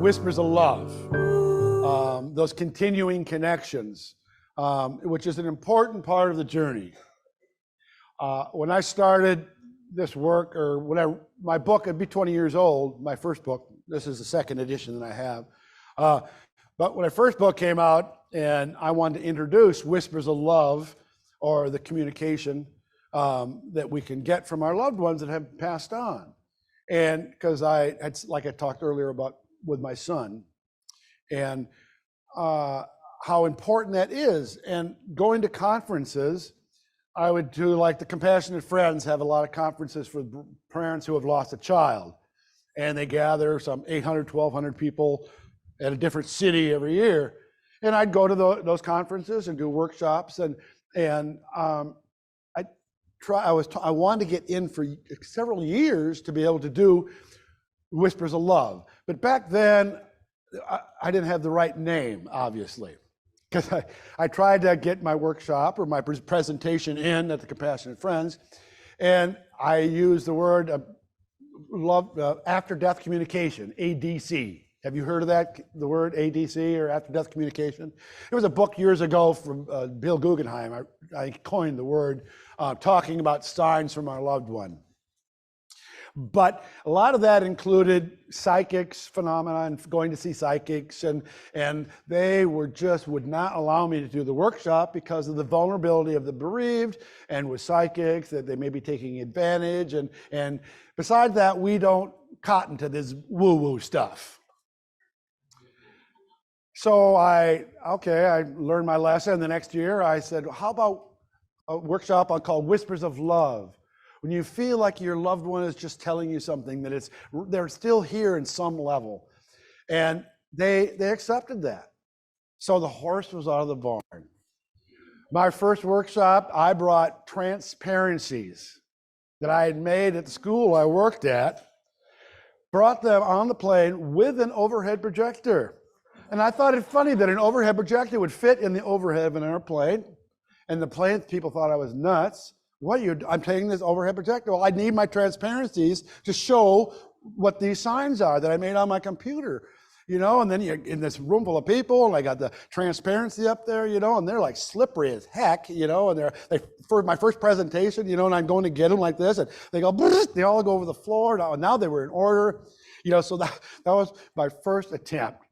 whispers of love, those continuing connections, which is an important part of the journey. When I started this work, or my book, it'd be 20 years old, my first book. This is the second edition that I have. But when my first book came out, and I wanted to introduce whispers of love, or the communication that we can get from our loved ones that have passed on. And because like I talked earlier about with my son, and how important that is. And going to conferences, I would do, like the Compassionate Friends have a lot of conferences for parents who have lost a child. And they gather some 800, 1,200 people at a different city every year. And I'd go to those conferences and do workshops. And I wanted to get in for several years to be able to do Whispers of Love. But back then, I didn't have the right name, obviously. Because I tried to get my workshop or my presentation in at the Compassionate Friends, and I used the word after-death communication, ADC. Have you heard of that, the word ADC, or after-death communication? There was a book years ago from Bill Guggenheim. I coined the word, talking about signs from our loved one. But a lot of that included psychics phenomena and going to see psychics, and they would not allow me to do the workshop because of the vulnerability of the bereaved, and with psychics that they may be taking advantage, and besides that, we don't cotton to this woo-woo stuff. So I learned my lesson. The next year I said, how about a workshop called Whispers of Love? When you feel like your loved one is just telling you something, that they're still here in some level. And they accepted that. So the horse was out of the barn. My first workshop, I brought transparencies that I had made at the school I worked at, brought them on the plane with an overhead projector. And I thought it funny that an overhead projector would fit in the overhead of an airplane. And the plane people thought I was nuts. I'm taking this overhead projector. Well, I need my transparencies to show what these signs are that I made on my computer, and then you're in this room full of people, and I got the transparency up there, and they're like slippery as heck, and for my first presentation, and I'm going to get them like this, and they go, they all go over the floor. Now they were in order, so that was my first attempt.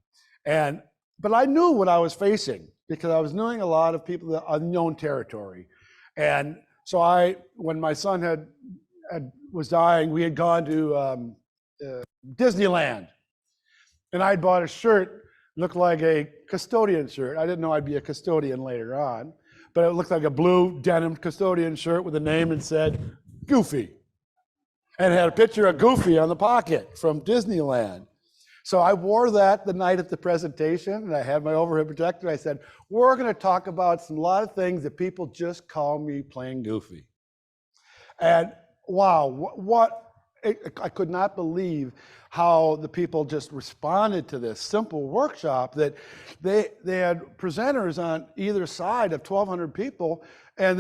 But I knew what I was facing because I was knowing a lot of people that unknown territory. And so when my son was dying, we had gone to Disneyland, and I bought a shirt, looked like a custodian shirt. I didn't know I'd be a custodian later on, but it looked like a blue denim custodian shirt with a name and said Goofy, and it had a picture of Goofy on the pocket from Disneyland. So I wore that the night of the presentation, and I had my overhead projector. I said, we're going to talk about a lot of things that people just call me playing goofy. And wow, I could not believe how the people just responded to this simple workshop, that they had presenters on either side of 1,200 people, and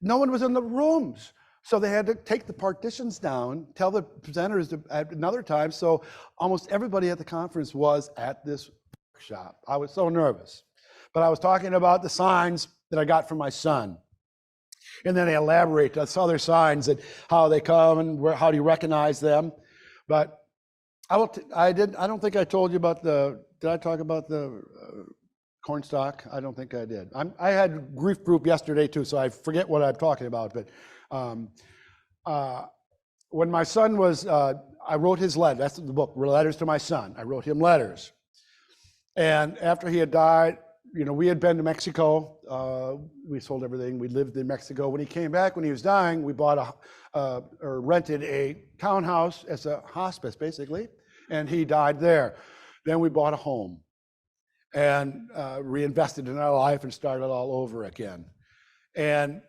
no one was in the rooms. So they had to take the partitions down, tell the presenters at another time. So almost everybody at the conference was at this workshop. I was so nervous. But I was talking about the signs that I got from my son. And then I elaborate on other signs and how they come and how do you recognize them. But I don't think I told you about did I talk about the cornstalk? I don't think I did. I had grief group yesterday too, so I forget what I'm talking about. But when my son was, I wrote his letter. That's the book, Letters to My Son. I wrote him letters. And after he had died, we had been to Mexico. We sold everything. We lived in Mexico. When he came back, when he was dying, we bought or rented a townhouse as a hospice, basically. And he died there. Then we bought a home and reinvested in our life and started all over again. And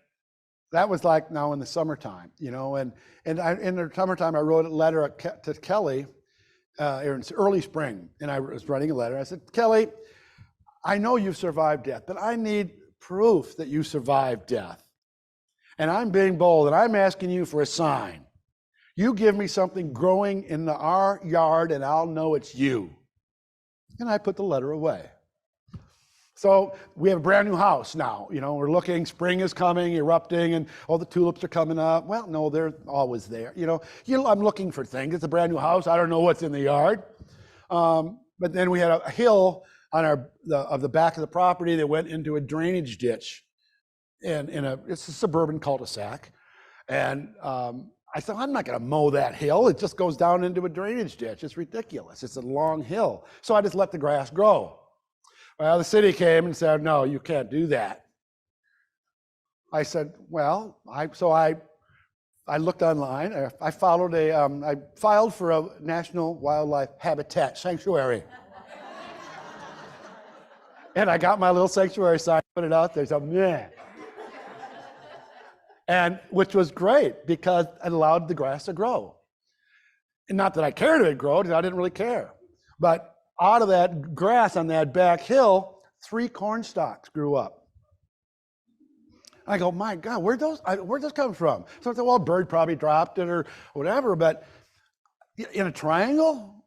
that was like now in the summertime, and in the summertime, I wrote a letter to Kelly in early spring, and I was writing a letter. I said, Kelly, I know you've survived death, but I need proof that you survived death. And I'm being bold, and I'm asking you for a sign. You give me something growing in our yard, and I'll know it's you. And I put the letter away. So we have a brand new house now. We're looking, spring is coming, erupting, and all the tulips are coming up. Well, no, they're always there. I'm looking for things. It's a brand new house. I don't know what's in the yard. But then we had a hill on the back of the property that went into a drainage ditch, and it's a suburban cul-de-sac. And I thought, I'm not going to mow that hill. It just goes down into a drainage ditch. It's ridiculous. It's a long hill. So I just let the grass grow. Well, the city came and said, no, you can't do that. I said, well, I looked online. I filed for a National Wildlife Habitat Sanctuary. And I got my little sanctuary sign, put it out there. So, meh. And which was great because it allowed the grass to grow. And not that I cared if it grew, because I didn't really care. But out of that grass on that back hill, 3 corn stalks grew up. I go, my God, where'd those come from? So I thought, well, a bird probably dropped it or whatever, but in a triangle?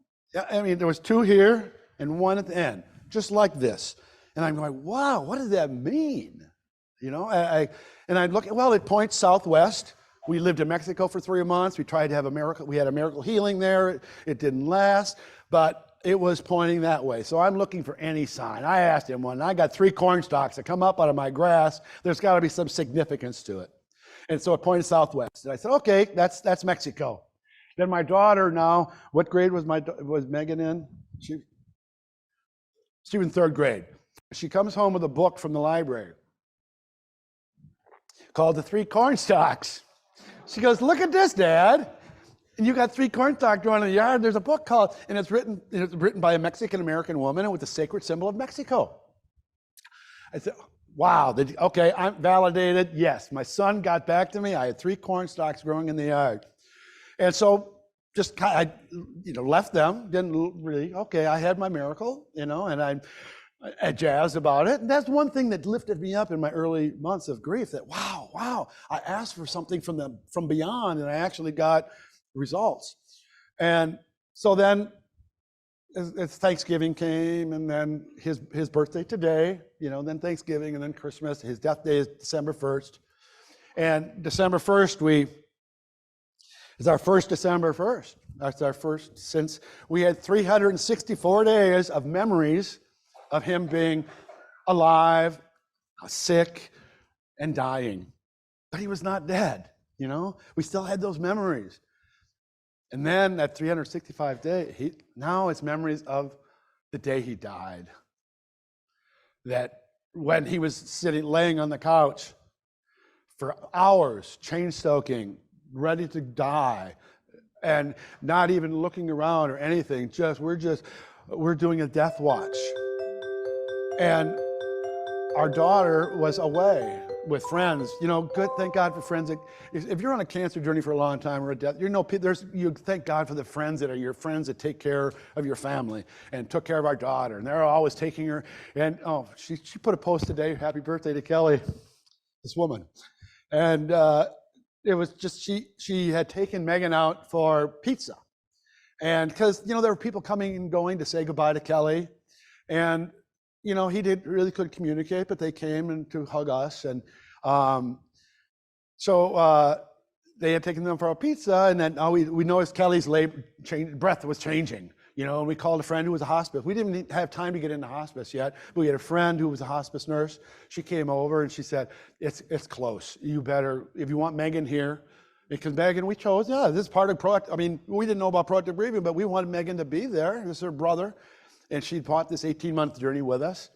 I mean, there was 2 here and 1 at the end, just like this. And I'm going, wow, what does that mean? And I look, well, it points southwest. We lived in Mexico for 3 months. We tried to have a miracle. We had a miracle healing there. It didn't last, but it was pointing that way. So I'm looking for any sign. I asked him one. I got 3 corn stalks that come up out of my grass. There's got to be some significance to it. And so it pointed southwest. And I said, okay, that's Mexico. Then my daughter now, what grade was Megan in? She was in 3rd grade. She comes home with a book from the library called The 3 Corn Stalks. She goes, look at this, Dad. And you got 3 corn stalks growing in the yard. There's a book called, and it's written by a Mexican-American woman with the sacred symbol of Mexico. I said, wow, okay, I'm validated. Yes, my son got back to me. I had 3 corn stalks growing in the yard. And so just kind of, left them, didn't really, okay, I had my miracle, and I jazzed about it. And that's one thing that lifted me up in my early months of grief, that wow, I asked for something from beyond, and I actually got results. And so then as Thanksgiving came, and then his birthday today, then Thanksgiving, and then Christmas. His death day is December 1st. And December 1st is our first December 1st. That's our first since we had 364 days of memories of him being alive, sick, and dying. But he was not dead, We still had those memories. And then at 365 days, now it's memories of the day he died. That when he was laying on the couch for hours, chain stoking, ready to die, and not even looking around or anything, we're doing a death watch. And our daughter was away with friends. Good, thank God for friends. If you're on a cancer journey for a long time or a death, you thank God for the friends that are your friends that take care of your family and took care of our daughter. And they're always taking her. And she put a post today, happy birthday to Kelly, this woman. And it was just, she had taken Megan out for pizza. And because, there were people coming and going to say goodbye to Kelly. And he really couldn't communicate, but they came and to hug us. And so they had taken them for a pizza, and then we noticed Kelly's breath was changing, and we called a friend who was a hospice. We didn't have time to get into hospice yet, but we had a friend who was a hospice nurse. She came over and she said, it's close. You better, if you want Megan here, because Megan, we chose, this is part of we didn't know about proactive grieving, but we wanted Megan to be there. This is her brother. And she bought this 18-month journey with us.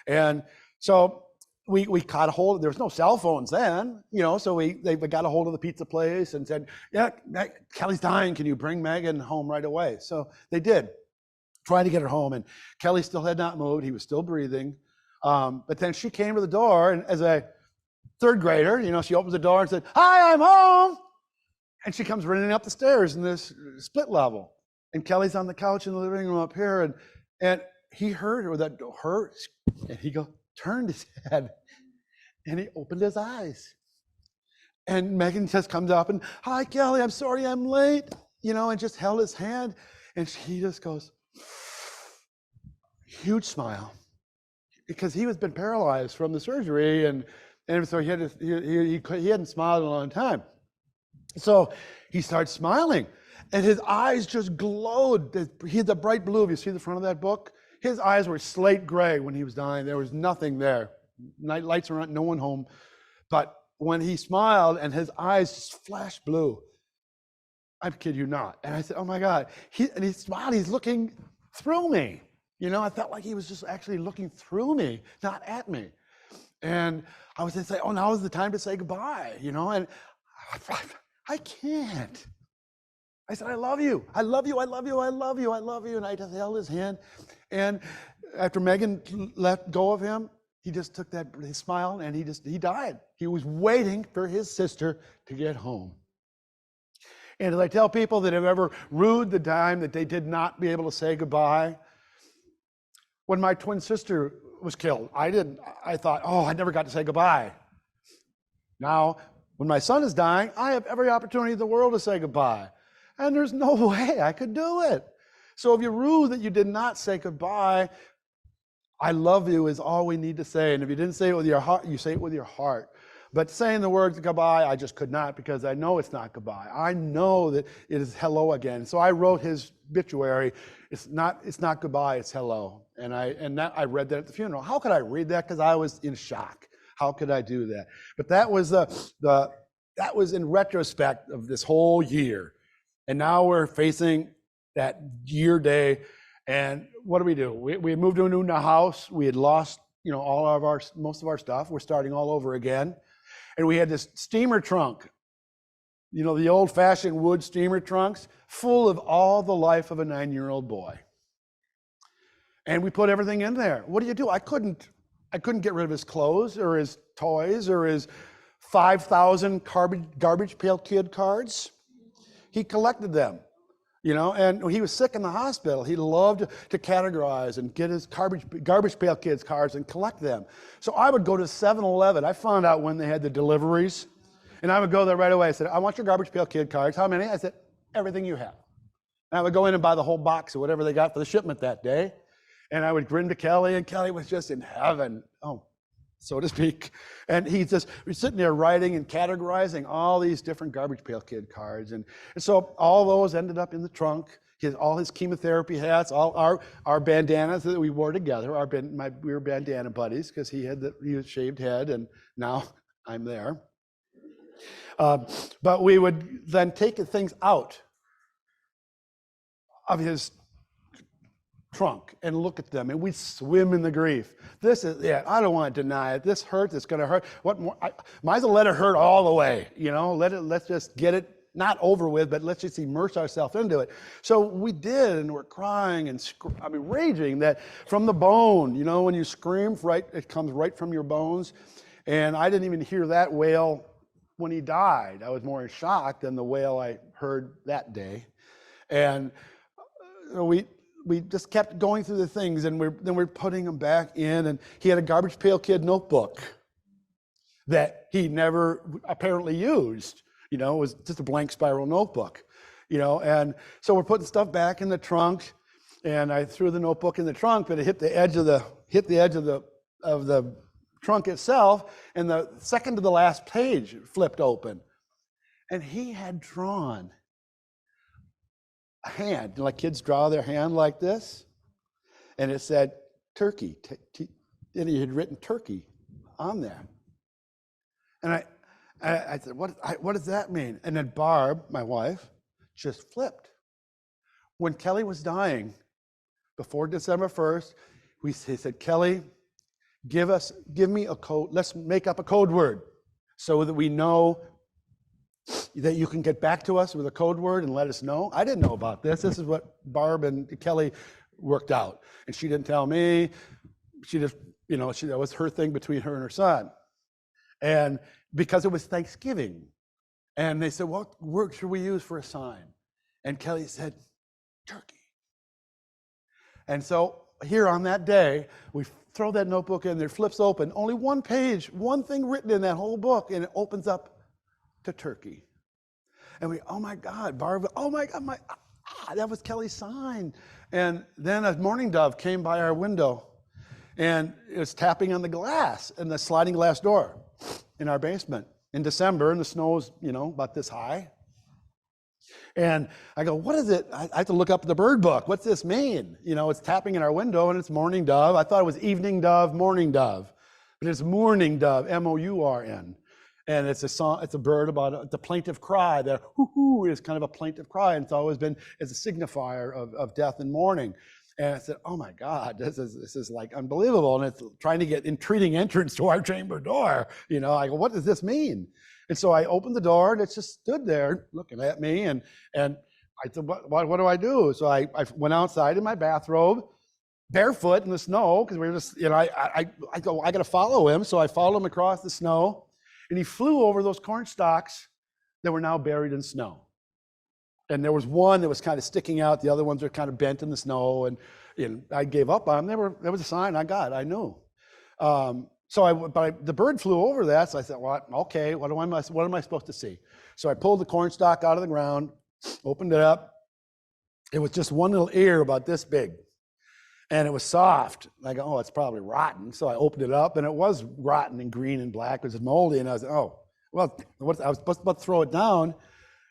And so we got a hold of, there was no cell phones then, so they got a hold of the pizza place and said, yeah, Kelly's dying. Can you bring Megan home right away? So they did, try to get her home. And Kelly still had not moved. He was still breathing. But then she came to the door, and as a 3rd grader, she opens the door and said, hi, I'm home. And she comes running up the stairs in this split level. And Kelly's on the couch in the living room up here, and he heard her, that hurt, and he turned his head, and he opened his eyes. And Megan just comes up and, hi, Kelly, I'm sorry I'm late, and just held his hand. And he just goes, huge smile, because he was been paralyzed from the surgery, and so he hadn't smiled in a long time. So he starts smiling, and his eyes just glowed. He had the bright blue. If you see the front of that book, his eyes were slate gray when he was dying. There was nothing there. Night lights were on, no one home. But when he smiled and his eyes just flashed blue, I kid you not. And I said, oh my God. And he smiled, he's looking through me. You know, I felt like he was just actually looking through me, not at me. And I was going to say, oh, now is the time to say goodbye, you know, and I can't. I said, I love you. I love you. I love you. I love you. I love you. And I just held his hand. And after Megan let go of him, he just took his smile, and he died. He was waiting for his sister to get home. And as I tell people that have ever rued the time that they did not be able to say goodbye, when my twin sister was killed, I thought, oh, I never got to say goodbye. Now, when my son is dying, I have every opportunity in the world to say goodbye. And there's no way I could do it. So if you rue that you did not say goodbye, I love you is all we need to say. And if you didn't say it with your heart, you say it with your heart. But saying the words goodbye, I just could not, because I know it's not goodbye. I know that it is hello again. So I wrote his obituary. It's not goodbye, it's hello. And I read that at the funeral. How could I read that? Because I was in shock. How could I do that? But that was that was in retrospect of this whole year. And now we're facing that year day. And what do? We moved to a new house. We had lost, you know, most of our stuff. We're starting all over again. And we had this steamer trunk, you know, the old-fashioned wood steamer trunks, full of all the life of a 9-year-old boy. And we put everything in there. What do? I couldn't get rid of his clothes or his toys or his 5,000 garbage pail kid cards. He collected them, you know, and when he was sick in the hospital, he loved to categorize and get his garbage pail kids cards and collect them. So I would go to 7-Eleven. I found out when they had the deliveries, and I would go there right away. I said, I want your garbage pail kid cards. How many? I said, everything you have. And I would go in and buy the whole box of whatever they got for the shipment that day. And I would grin to Kelly, and Kelly was just in heaven, so to speak. And he was sitting there writing and categorizing all these different garbage pail kid cards. And so all those ended up in the trunk. All his chemotherapy hats, all our bandanas that we wore together. We were bandana buddies, because he had a shaved head, and now I'm there. But we would then take things out of his trunk and look at them, and we'd swim in the grief. This is it. I don't want to deny it. This hurts. It's going to hurt. What more? Might as well let it hurt all the way. You know, let's just get it not over with, but let's just immerse ourselves into it. So we did, and we're crying and raging that from the bone. You know, when you scream, it comes right from your bones. And I didn't even hear that wail when he died. I was more in shock than the wail I heard that day. And we just kept going through the things, and then we're putting them back in. And he had a garbage pail kid notebook that he never apparently used. You know, it was just a blank spiral notebook. You know, and so we're putting stuff back in the trunk, and I threw the notebook in the trunk, but it hit the edge of the trunk itself, and the second to the last page flipped open, and he had drawn a hand, like kids draw their hand like this, and it said turkey, and he had written turkey on there. And I said, what does that mean? And then Barb, my wife, just flipped. When Kelly was dying, before December 1st, he said, Kelly, give me a code. Let's make up a code word so that we know that you can get back to us with a code word and let us know. I didn't know about this. This is what Barb and Kelly worked out. And she didn't tell me. She just, you know, that was her thing between her and her son. And because it was Thanksgiving. And they said, what word should we use for a sign? And Kelly said, turkey. And so here on that day, we throw that notebook in there, flips open, only one page, one thing written in that whole book, and it opens up to turkey. And we, oh my God, Barb, oh my God, that was Kelly's sign. And then a mourning dove came by our window, and it was tapping on the glass in the sliding glass door in our basement in December, and the snow was, about this high. And I go, what is it? I have to look up the bird book. What's this mean? It's tapping in our window, and it's mourning dove. I thought it was evening dove, morning dove, but it's mourning dove, M-O-U-R-N. And it's a song. It's a bird about the plaintive cry. The hoo-hoo is kind of a plaintive cry, and it's always been as a signifier of death and mourning. And I said, oh my God, this is like unbelievable. And it's trying to get intriguing entrance to our chamber door. I go, what does this mean? And so I opened the door, and it just stood there looking at me. And I said, what do I do? So I went outside in my bathrobe, barefoot in the snow, because we were just, I go, I got to follow him. So I followed him across the snow, and he flew over those corn stalks that were now buried in snow. And there was one that was kind of sticking out. The other ones were kind of bent in the snow. And I gave up on them. There was a sign I got. I knew. The bird flew over that. So I said, well, okay, what am I supposed to see? So I pulled the corn stalk out of the ground, opened it up. It was just one little ear about this big. And it was soft. And I go, oh, it's probably rotten. So I opened it up, and it was rotten and green and black. It was moldy. And I was like, oh, well, I was about to throw it down.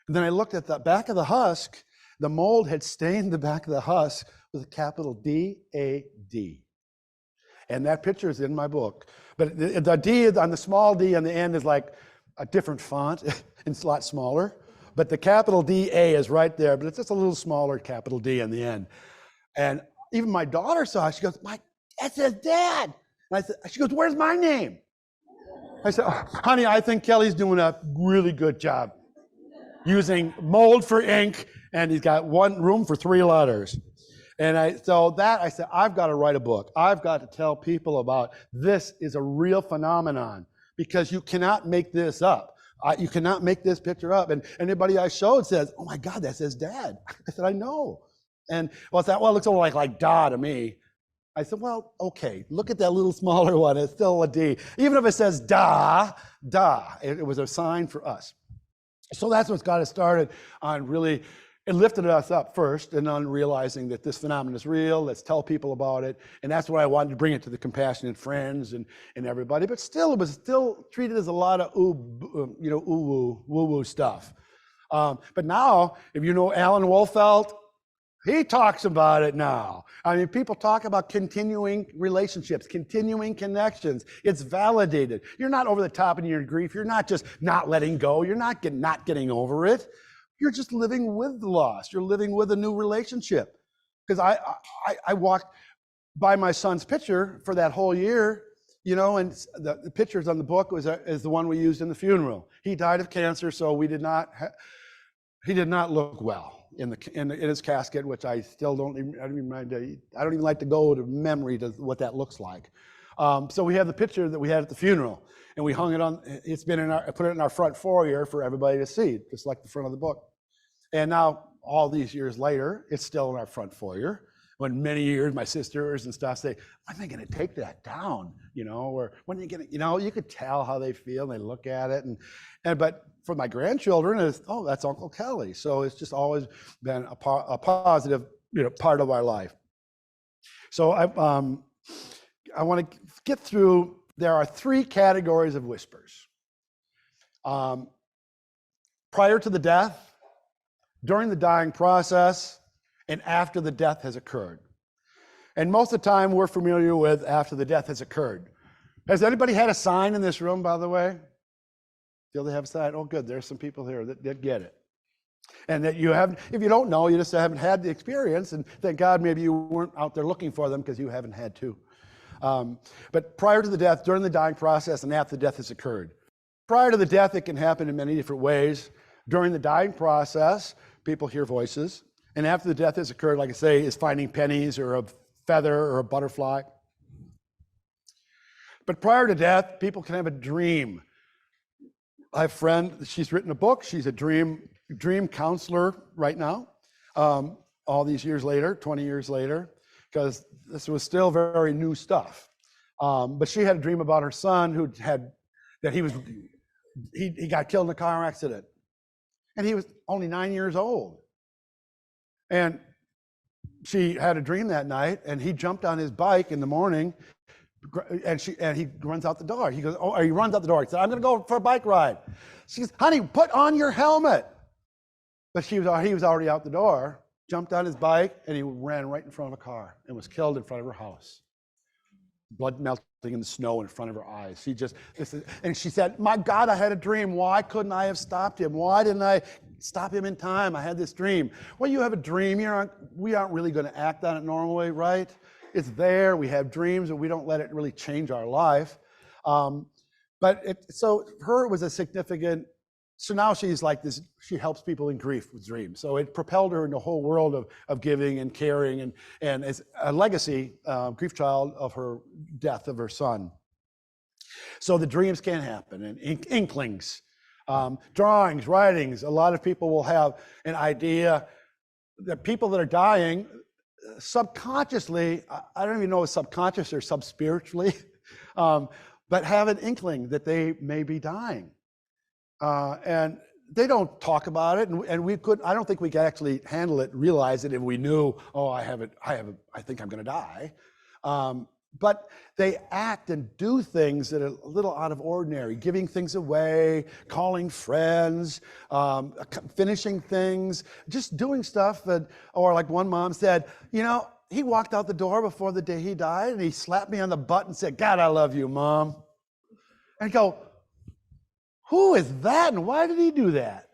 And then I looked at the back of the husk. The mold had stained the back of the husk with a capital D-A-D. And that picture is in my book. But the D on the small D on the end is like a different font. It's a lot smaller. But the capital D-A is right there, but it's just a little smaller capital D on the end. And even my daughter saw it. She goes, that says Dad. And she goes, where's my name? I said, oh, honey, I think Kelly's doing a really good job using mold for ink, and he's got one room for 3 letters. And I said, I've got to write a book. I've got to tell people about this is a real phenomenon, because you cannot make this up. You cannot make this picture up. And anybody I showed says, oh my God, that says Dad. I said, I know. And it looks only like Da to me. I said, well, okay, look at that little smaller one. It's still a D. Even if it says Da, it was a sign for us. So that's what's got us started on really, it lifted us up first, and on realizing that this phenomenon is real. Let's tell people about it. And that's why I wanted to bring it to the compassionate friends and everybody. But still, it was still treated as a lot of woo-woo stuff. But now, if you know Alan Wolfelt, he talks about it now. I mean, people talk about continuing relationships, continuing connections. It's validated. You're not over the top in your grief. You're not just not letting go. You're not getting over it. You're just living with the loss. You're living with a new relationship. Because I walked by my son's picture for that whole year, and the pictures on the book is the one we used in the funeral. He died of cancer, so he did not look well in his casket, which I still don't even like to go to memory to what that looks like. So we have the picture that we had at the funeral, and we hung it on. It's been put it in our front foyer for everybody to see, just like the front of the book. And now, all these years later, it's still in our front foyer. When many years, my sisters and stuff say, when are they going to take that down? Or when are you going to, you could tell how they feel. And they look at it, but for my grandchildren, it's, oh, that's Uncle Kelly. So it's just always been a positive, part of our life. So I want to get through. There are 3 categories of whispers. Prior to the death, during the dying process, and after the death has occurred. And most of the time, we're familiar with after the death has occurred. Has anybody had a sign in this room, by the way? Do they have a sign? Oh, good. There's some people here that get it. And that you haven't, if you don't know, you just haven't had the experience, and thank God maybe you weren't out there looking for them because you haven't had to. But prior to the death, during the dying process, and after the death has occurred. Prior to the death, it can happen in many different ways. During the dying process, people hear voices. And after the death has occurred, like I say, is finding pennies or a feather or a butterfly. But prior to death, people can have a dream. I have a friend, she's written a book. She's a dream counselor right now, all these years later, 20 years later, because this was still very new stuff. But she had a dream about her son he got killed in a car accident. And he was only 9 years old. And she had a dream that night, and he jumped on his bike in the morning, and he runs out the door. He goes, he runs out the door. He said, I'm going to go for a bike ride. She goes, honey, put on your helmet. But he was already out the door, jumped on his bike, and he ran right in front of a car and was killed in front of her house. Blood melting in the snow in front of her eyes. And she said, my God, I had a dream. Why couldn't I have stopped him? Why didn't I stop him in time? I had this dream. Well, you have a dream. We aren't really going to act on it normally, right? It's there. We have dreams, and we don't let it really change our life. So her was a significant. So now she's like this. She helps people in grief with dreams. So it propelled her in the whole world of giving and caring, and as a legacy, grief child of her death of her son. So the dreams can happen, and inklings, drawings, writings. A lot of people will have an idea that people that are dying subconsciously, I don't even know if subconscious or sub-spiritually, but have an inkling that they may be dying. And they don't talk about it, and I don't think we could actually handle it, realize it if we knew, I think I'm gonna die. But they act and do things that are a little out of ordinary, giving things away, calling friends, finishing things, just doing stuff or like one mom said, he walked out the door before the day he died, and he slapped me on the butt and said, God, I love you, Mom. And I go, who is that, and why did he do that?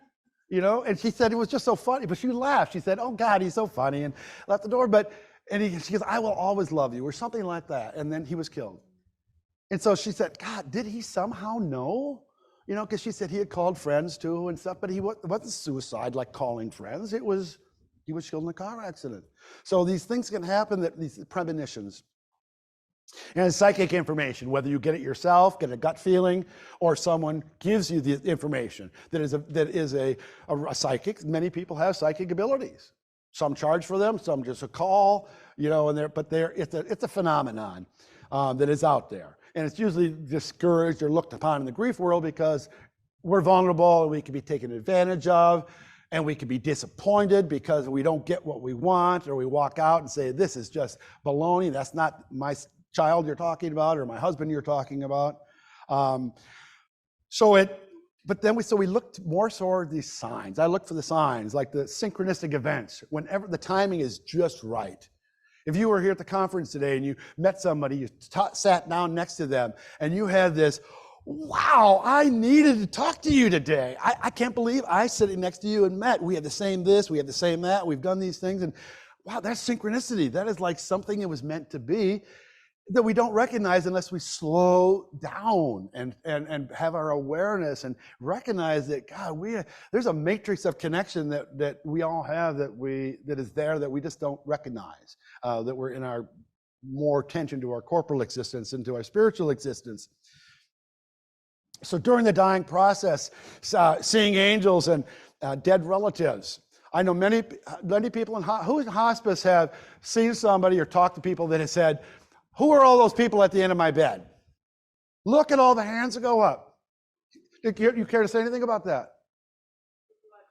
And she said it was just so funny, but she laughed. She said, oh God, he's so funny, and left the door. She goes, I will always love you, or something like that. And then he was killed. And so she said, God, did he somehow know? Because she said he had called friends too and stuff, but it wasn't suicide like calling friends. He was killed in a car accident. So these things can happen, these premonitions. And psychic information, whether you get it yourself, get a gut feeling, or someone gives you the information that is a psychic. Many people have psychic abilities. Some charge for them, some just a call, it's a phenomenon that is out there. And it's usually discouraged or looked upon in the grief world because we're vulnerable and we can be taken advantage of, and we can be disappointed because we don't get what we want, or we walk out and say, this is just baloney, that's not my child you're talking about, or my husband you're talking about. So we looked more toward these signs. I look for the signs, like the synchronistic events, whenever the timing is just right. If you were here at the conference today and you met somebody, you sat down next to them, and you had this, wow, I needed to talk to you today. I can't believe I sitting next to you and met. We have the same this, we have the same that, we've done these things, and wow, that's synchronicity. That is like something it was meant to be, that we don't recognize unless we slow down and have our awareness and recognize that, God, there's a matrix of connection that we all have that is there that we just don't recognize, that we're in our more attention to our corporal existence and to our spiritual existence. So during the dying process, seeing angels and dead relatives. I know many people who in hospice have seen somebody or talked to people that have said, who are all those people at the end of my bed? Look at all the hands that go up. You care to say anything about that?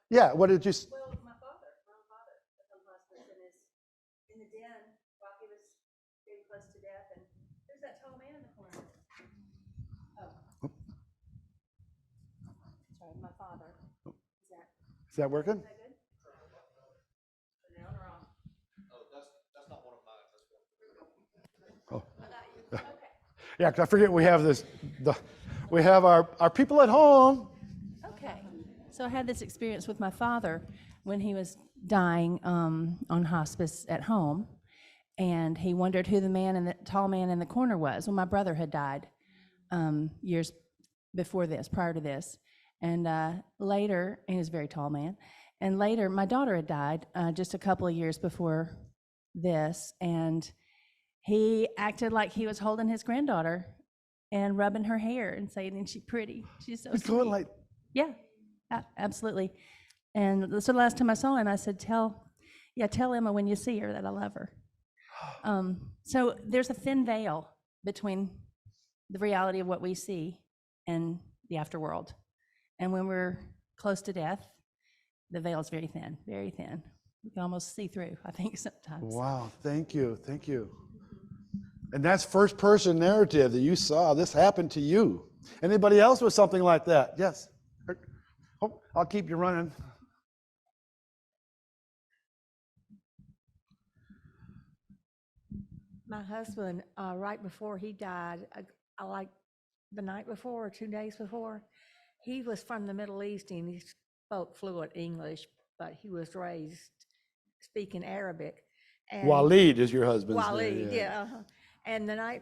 Yeah, what did you... Well, my father was on hospice and is in the den while he was getting close to death, and there's that tall man in the corner. Oh. Sorry, my father. Is that working? Is that good? Down or off? Oh, that's not one of mine. That's one. Oh. Okay. Yeah, because I forget we have we have our people at home. Okay. So I had this experience with my father when he was dying on hospice at home, and he wondered who the tall man in the corner was. Well, my brother had died years before this, prior to this, and later, he was a very tall man, and later my daughter had died just a couple of years before this, and he acted like he was holding his granddaughter and rubbing her hair and saying, "Isn't she pretty? She's so sweet." Yeah, absolutely. And so the last time I saw him, I said, tell Emma when you see her that I love her. So there's a thin veil between the reality of what we see and the afterworld. And when we're close to death, the veil is very thin, very thin. You can almost see through, I think, sometimes. Wow, thank you, thank you. And that's first person narrative that you saw. This happened to you. Anybody else with something like that? Yes. Oh, I'll keep you running. My husband, right before he died, like the night before or 2 days before, he was from the Middle East and he spoke fluent English, but he was raised speaking Arabic. And Waleed is your husband's Waleed, name. yeah. And the night,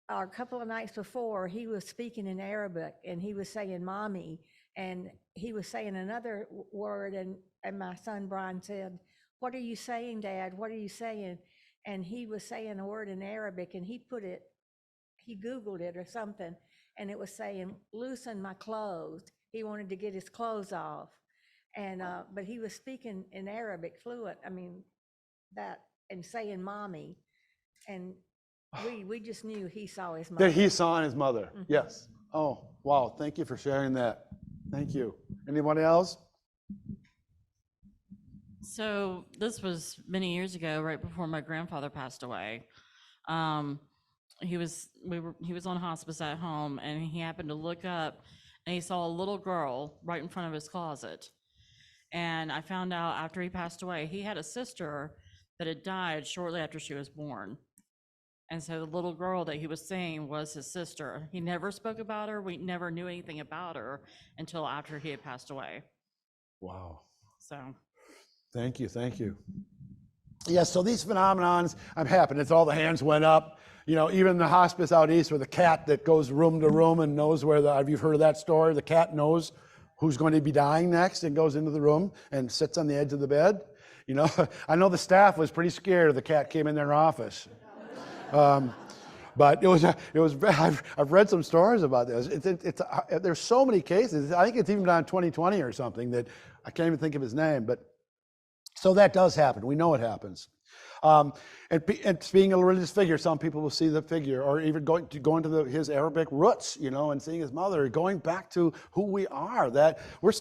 or a couple of nights before, he was speaking in Arabic and he was saying mommy, and he was saying another word, and my son Brian said, "What are you saying, Dad? What are you saying?" And he was saying a word in Arabic, and he Googled it or something, and it was saying, "Loosen my clothes." He wanted to get his clothes off. And, but he was speaking in Arabic fluent, and saying mommy. And we just knew he saw his mother. That he saw in his mother. Yes. Oh, wow. Thank you for sharing that. Thank you. Anyone else? So this was many years ago, right before my grandfather passed away. He was on hospice at home, and he happened to look up, and he saw a little girl right in front of his closet. And I found out after he passed away, he had a sister that had died shortly after she was born. And so the little girl that he was seeing was his sister. He never spoke about her. We never knew anything about her until after he had passed away. Wow. So. Thank you. Thank you. Yes, so these phenomenons have happened. It's all the hands went up. You know, even the hospice out east with the cat that goes room to room and knows have you heard of that story? The cat knows who's going to be dying next and goes into the room and sits on the edge of the bed. You know, I know the staff was pretty scared the cat came in their office. But I've read some stories about this. There's so many cases. I think it's even on 2020 or something that I can't even think of his name, but so that does happen. We know it happens. And being a religious figure, some people will see the figure, or even going to his Arabic roots, you know, and seeing his mother, going back to who we are. That we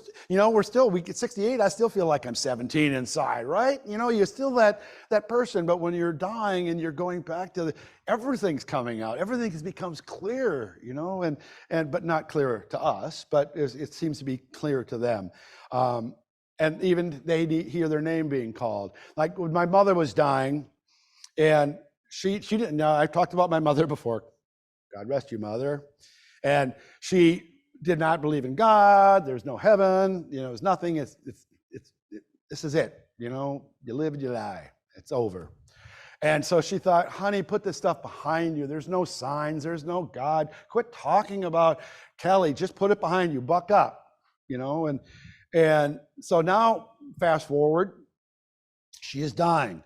get 68. I still feel like I'm 17 inside, right? You know, you're still that person. But when you're dying and you're going back to everything's coming out, everything becomes clear, you know, but not clearer to us, but it seems to be clear to them. And even they hear their name being called. Like when my mother was dying, and she didn't know. I talked about my mother before. God rest you, mother. And she did not believe in God. There's no heaven. You know, there's nothing. This is it. You know, you live and you die. It's over. And so she thought, honey, put this stuff behind you. There's no signs. There's no God. Quit talking about Kelly. Just put it behind you. Buck up. You know, and so now, fast forward, she is dying.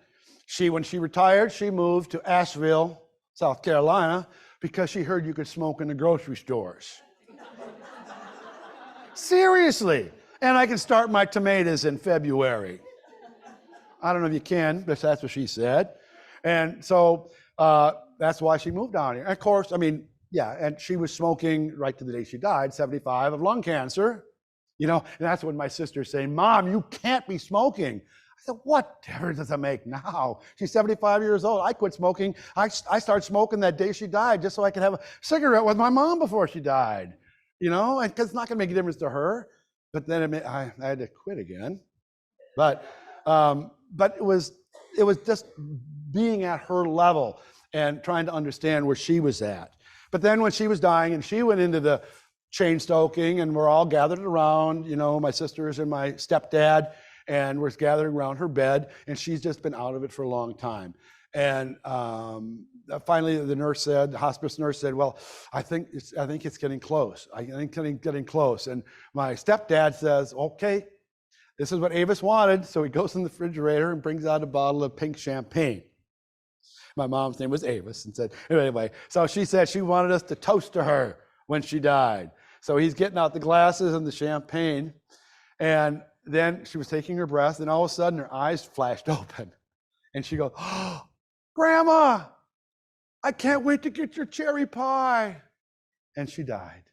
When she retired, she moved to Asheville, South Carolina, because she heard you could smoke in the grocery stores. Seriously. And I can start my tomatoes in February. I don't know if you can, but that's what she said. And so that's why she moved down here. And of course, I mean, yeah, and she was smoking right to the day she died, 75, of lung cancer. You know, and that's when my sister's saying, Mom, you can't be smoking. I said, what difference does it make now? She's 75 years old. I quit smoking. I started smoking that day she died just so I could have a cigarette with my mom before she died. You know, because it's not going to make a difference to her. But then I had to quit again. But it was just being at her level and trying to understand where she was at. But then when she was dying and she went into the chain stoking, and we're all gathered around, you know, my sisters and my stepdad, and we're gathered around her bed, and she's just been out of it for a long time. And finally, the hospice nurse said, well, I think it's getting close. I think it's getting close. And my stepdad says, okay, this is what Avis wanted. So he goes in the refrigerator and brings out a bottle of pink champagne. My mom's name was Avis, and said, anyway, so she said she wanted us to toast to her when she died. So he's getting out the glasses and the champagne, and then she was taking her breath, and all of a sudden her eyes flashed open, and she goes, oh, Grandma, I can't wait to get your cherry pie. And she died.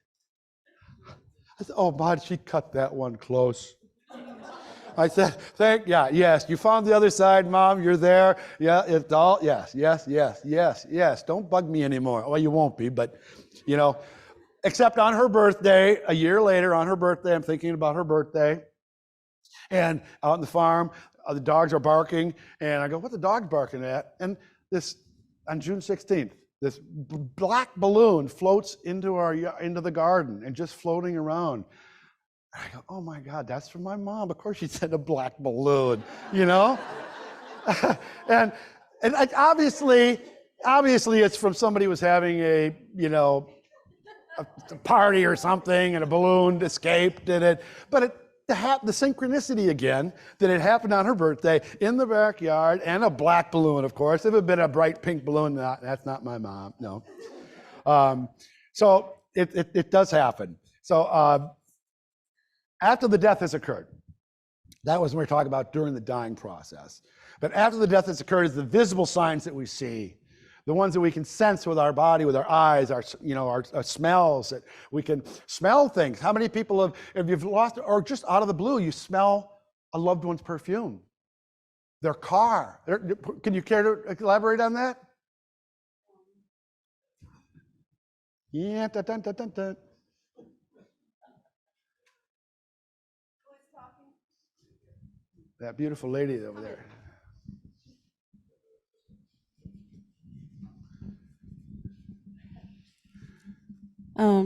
I said, oh, God, she cut that one close. I said, yes, you found the other side, Mom, you're there. Yeah, it's all, yes. Don't bug me anymore. Well, you won't be, but, except on her birthday, a year later, on her birthday, I'm thinking about her birthday, and out on the farm, the dogs are barking, and I go, what the dogs barking at? And on June 16th, this black balloon floats into the garden and just floating around. I go, oh my God, that's from my mom. Of course she sent a black balloon, and obviously it's from somebody who was having a party or something, and a balloon escaped in it. But the synchronicity again, that it happened on her birthday in the backyard, and a black balloon, of course. If it had been a bright pink balloon, that's not my mom, no. So it does happen. So after the death has occurred, that was when we're talking about during the dying process. But after the death has occurred, is the visible signs that we see, the ones that we can sense with our body, with our eyes, our smells, that we can smell things. How many people if you've lost, or just out of the blue, you smell a loved one's perfume, their car? Can you care to elaborate on that? Yeah, dun, dun, dun, dun, dun. That beautiful lady over there.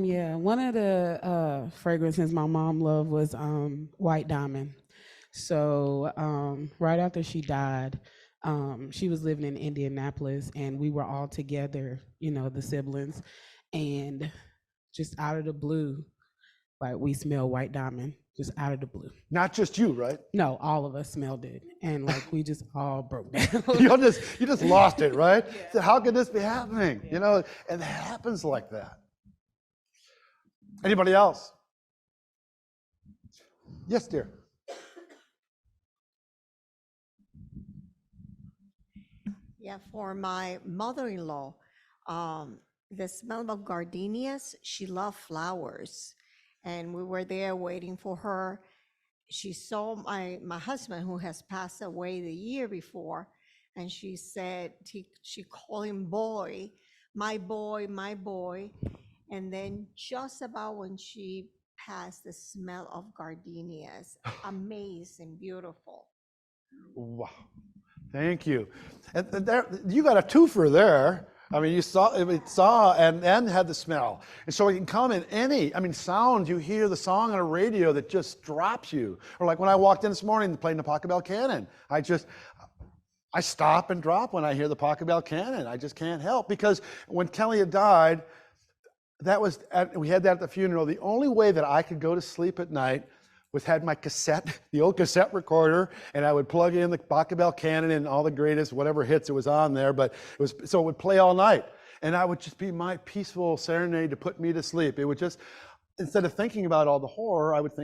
Yeah, one of the fragrances my mom loved was White Diamond. So right after she died, she was living in Indianapolis, and we were all together, the siblings, and just out of the blue, like, we smelled White Diamond, just out of the blue. Not just you, right? No, all of us smelled it, and like we just all broke down. You just lost it, right? Yeah. So how could this be happening? And it happens like that. Anybody else? Yes, dear. Yeah, for my mother-in-law, the smell of gardenias, she loved flowers. And we were there waiting for her. She saw my husband, who has passed away the year before, and she said, she called him boy, my boy, my boy. And then just about when she passed, the smell of gardenias, amazing, beautiful. Wow, thank you. And there, you got a twofer there. I mean, you saw and had the smell. And so it can come in sound. You hear the song on a radio that just drops you. Or like when I walked in this morning playing the Pachelbel Canon, I stop and drop when I hear the Pachelbel Canon. I just can't help, because when Kelly had died, we had that at the funeral. The only way that I could go to sleep at night was had my cassette, the old cassette recorder, and I would plug in the Pachelbel Canon and all the greatest whatever hits it was on there. But it would play all night, and I would just be my peaceful serenade to put me to sleep. It would just, instead of thinking about all the horror, it would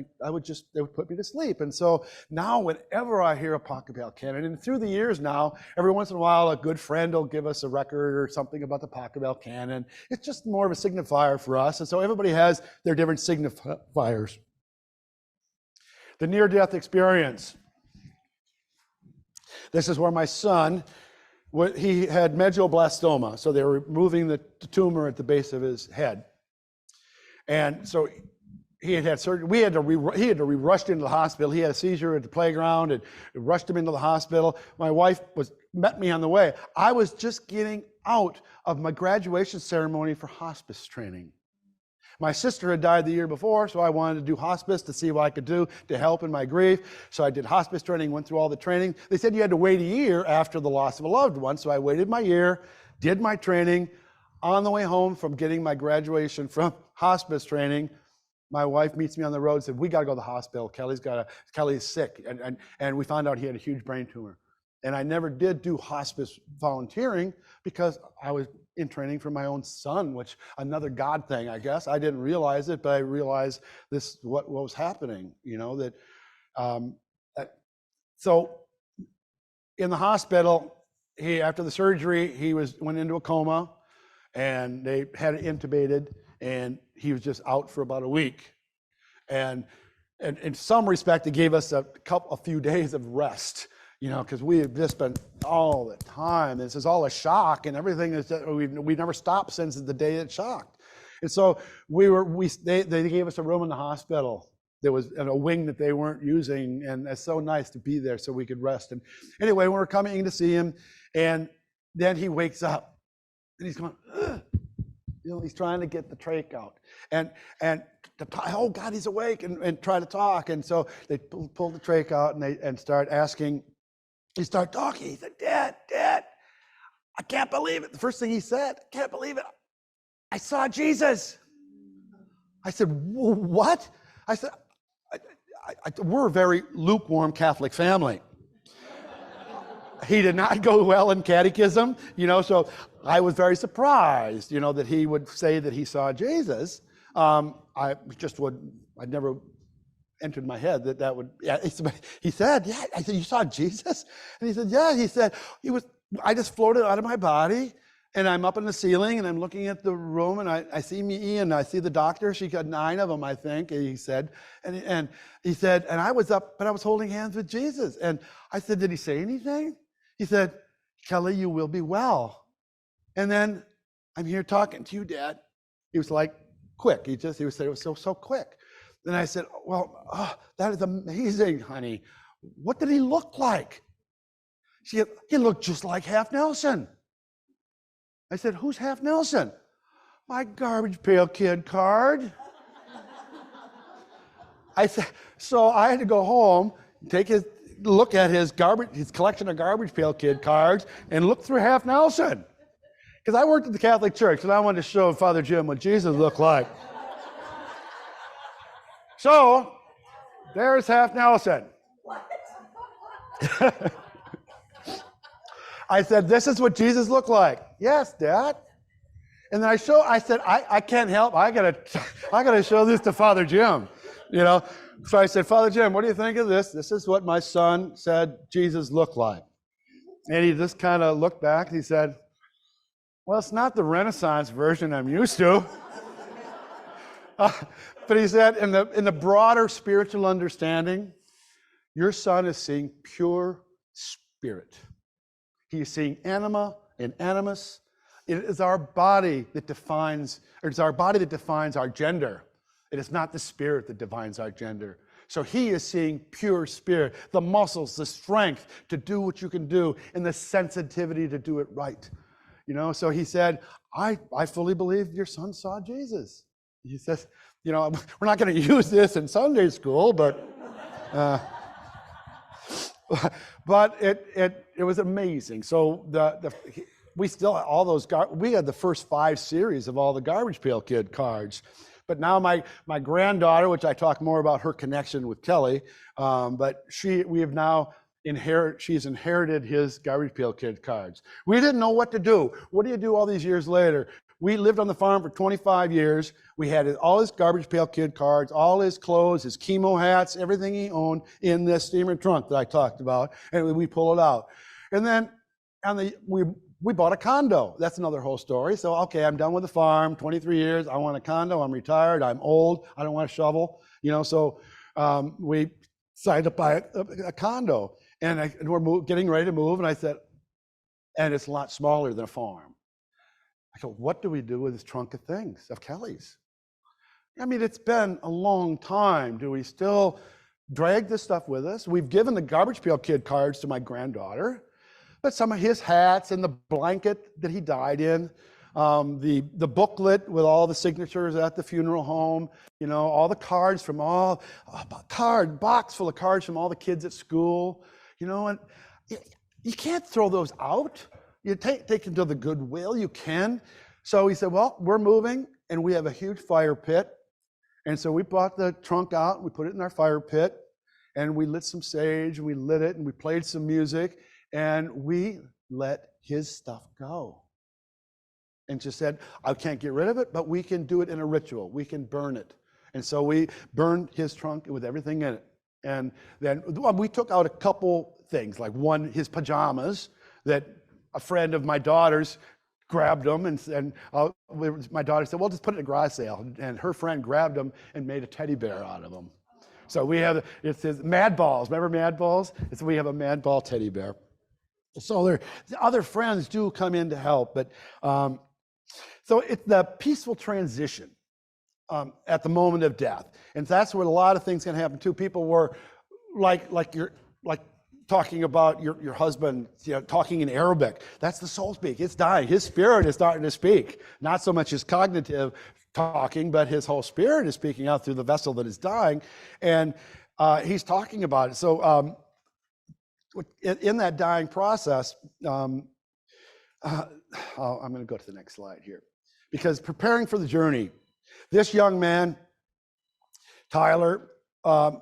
put me to sleep. And so now, whenever I hear a Pachelbel Canon, and through the years now, every once in a while, a good friend will give us a record or something about the Pachelbel Canon. It's just more of a signifier for us, and so everybody has their different signifiers. The near-death experience. This is where my son, he had medulloblastoma, so they were removing the tumor at the base of his head. And so he had surgery. He had to be rushed into the hospital. He had a seizure at the playground, and rushed him into the hospital. My wife met me on the way. I was just getting out of my graduation ceremony for hospice training. My sister had died the year before, so I wanted to do hospice to see what I could do to help in my grief. So I did hospice training, went through all the training. They said you had to wait a year after the loss of a loved one, so I waited my year, did my training. On the way home from getting my graduation from hospice training, my wife meets me on the road and said, we got to go to the hospital. Kelly's sick. And we found out he had a huge brain tumor. And I never did do hospice volunteering because I was in training for my own son, which another God thing, I guess. I didn't realize it, but I realized what was happening, so in the hospital, after the surgery, he went into a coma, and they had it intubated, and he was just out for about a week. And and in some respect, it gave us a few days of rest, because we have just been all the time. This is all a shock, and everything is we've never stopped since the day it shocked. And so they gave us a room in the hospital. There was a wing that they weren't using, and it's so nice to be there so we could rest. And anyway, we were coming in to see him, and then he wakes up, and he's going, ugh. He's trying to get the trach out, and oh God, he's awake, and try to talk. And so they pull the trach out, and start asking. He started talking. He said, Dad, I can't believe it. The first thing he said, I can't believe it. I saw Jesus. I said, what? I said, we're a very lukewarm Catholic family. He did not go well in catechism, so I was very surprised, that he would say that he saw Jesus. I'd never entered my head that would, he said, yeah, I said, you saw Jesus? And he said, yeah, he said, I just floated out of my body, and I'm up in the ceiling, and I'm looking at the room, and I see me, and I see the doctor. She got 9 of them, I think, he said. And he said, and I was up, but I was holding hands with Jesus. And I said, did he say anything? He said, Kelly, you will be well. And then, I'm here talking to you, Dad. He was like, quick. He would say it was so quick. Then I said, well, that is amazing, honey. What did he look like? She said, he looked just like Half Nelson. I said, who's Half Nelson? My garbage pail kid card. I said, so I had to go home, look at his collection of garbage pail kid cards, and look through Half Nelson. Because I worked at the Catholic Church, and I wanted to show Father Jim what Jesus looked like. So, there's Half Nelson. I said, this is what Jesus looked like. Yes, Dad. And then I said, I can't help. I gotta show this to Father Jim. So I said, Father Jim, what do you think of this? This is what my son said Jesus looked like. And he just kind of looked back and he said, well, it's not the Renaissance version I'm used to. But he said, in the broader spiritual understanding, your son is seeing pure spirit. He is seeing anima and animus. It is our body that defines our gender. It is not the spirit that defines our gender. So he is seeing pure spirit, the muscles, the strength to do what you can do, and the sensitivity to do it right. So he said, I fully believe your son saw Jesus. He says, we're not going to use this in Sunday school, but it was amazing. So we had the first 5 series of all the Garbage Pail Kid cards. But now my granddaughter, which I talk more about her connection with Kelly, but she's inherited his Garbage Pail Kid cards. We didn't know what to do. What do you do all these years later? We lived on the farm for 25 years. We had all his Garbage Pail Kid cards, all his clothes, his chemo hats, everything he owned in this steamer trunk that I talked about, and we pull it out. And then we bought a condo. That's another whole story. So, okay, I'm done with the farm, 23 years. I want a condo. I'm retired. I'm old. I don't want to shovel. So we decided to buy a condo. And we're getting ready to move. And I said, and it's a lot smaller than a farm. I go, what do we do with this trunk of things, of Kelly's? I mean, it's been a long time. Do we still drag this stuff with us? We've given the Garbage Pail Kid cards to my granddaughter. But some of his hats and the blanket that he died in, the booklet with all the signatures at the funeral home, all the cards from box full of cards from all the kids at school, and you can't throw those out. You take them to the Goodwill, you can. So he said, well, we're moving, and we have a huge fire pit. And so we brought the trunk out, and we put it in our fire pit, and we lit some sage, and we lit it, and we played some music. And we let his stuff go. And just said, I can't get rid of it, but we can do it in a ritual. We can burn it. And so we burned his trunk with everything in it. And then we took out a couple things, like his pajamas that a friend of my daughter's grabbed them. And my daughter said, well, just put it in a garage sale. And her friend grabbed them and made a teddy bear out of them. So we have, it says Mad Balls. Remember Mad Balls? We have a Mad Ball teddy bear. So the other friends do come in to help, but so it's the peaceful transition at the moment of death, and that's where a lot of things can happen too. People were like you're like talking about your husband, talking in Arabic. That's the soul speak. It's dying. His spirit is starting to speak. Not so much his cognitive talking, but his whole spirit is speaking out through the vessel that is dying, and he's talking about it. So in that dying process, I'm going to go to the next slide here, because preparing for the journey, this young man, Tyler, I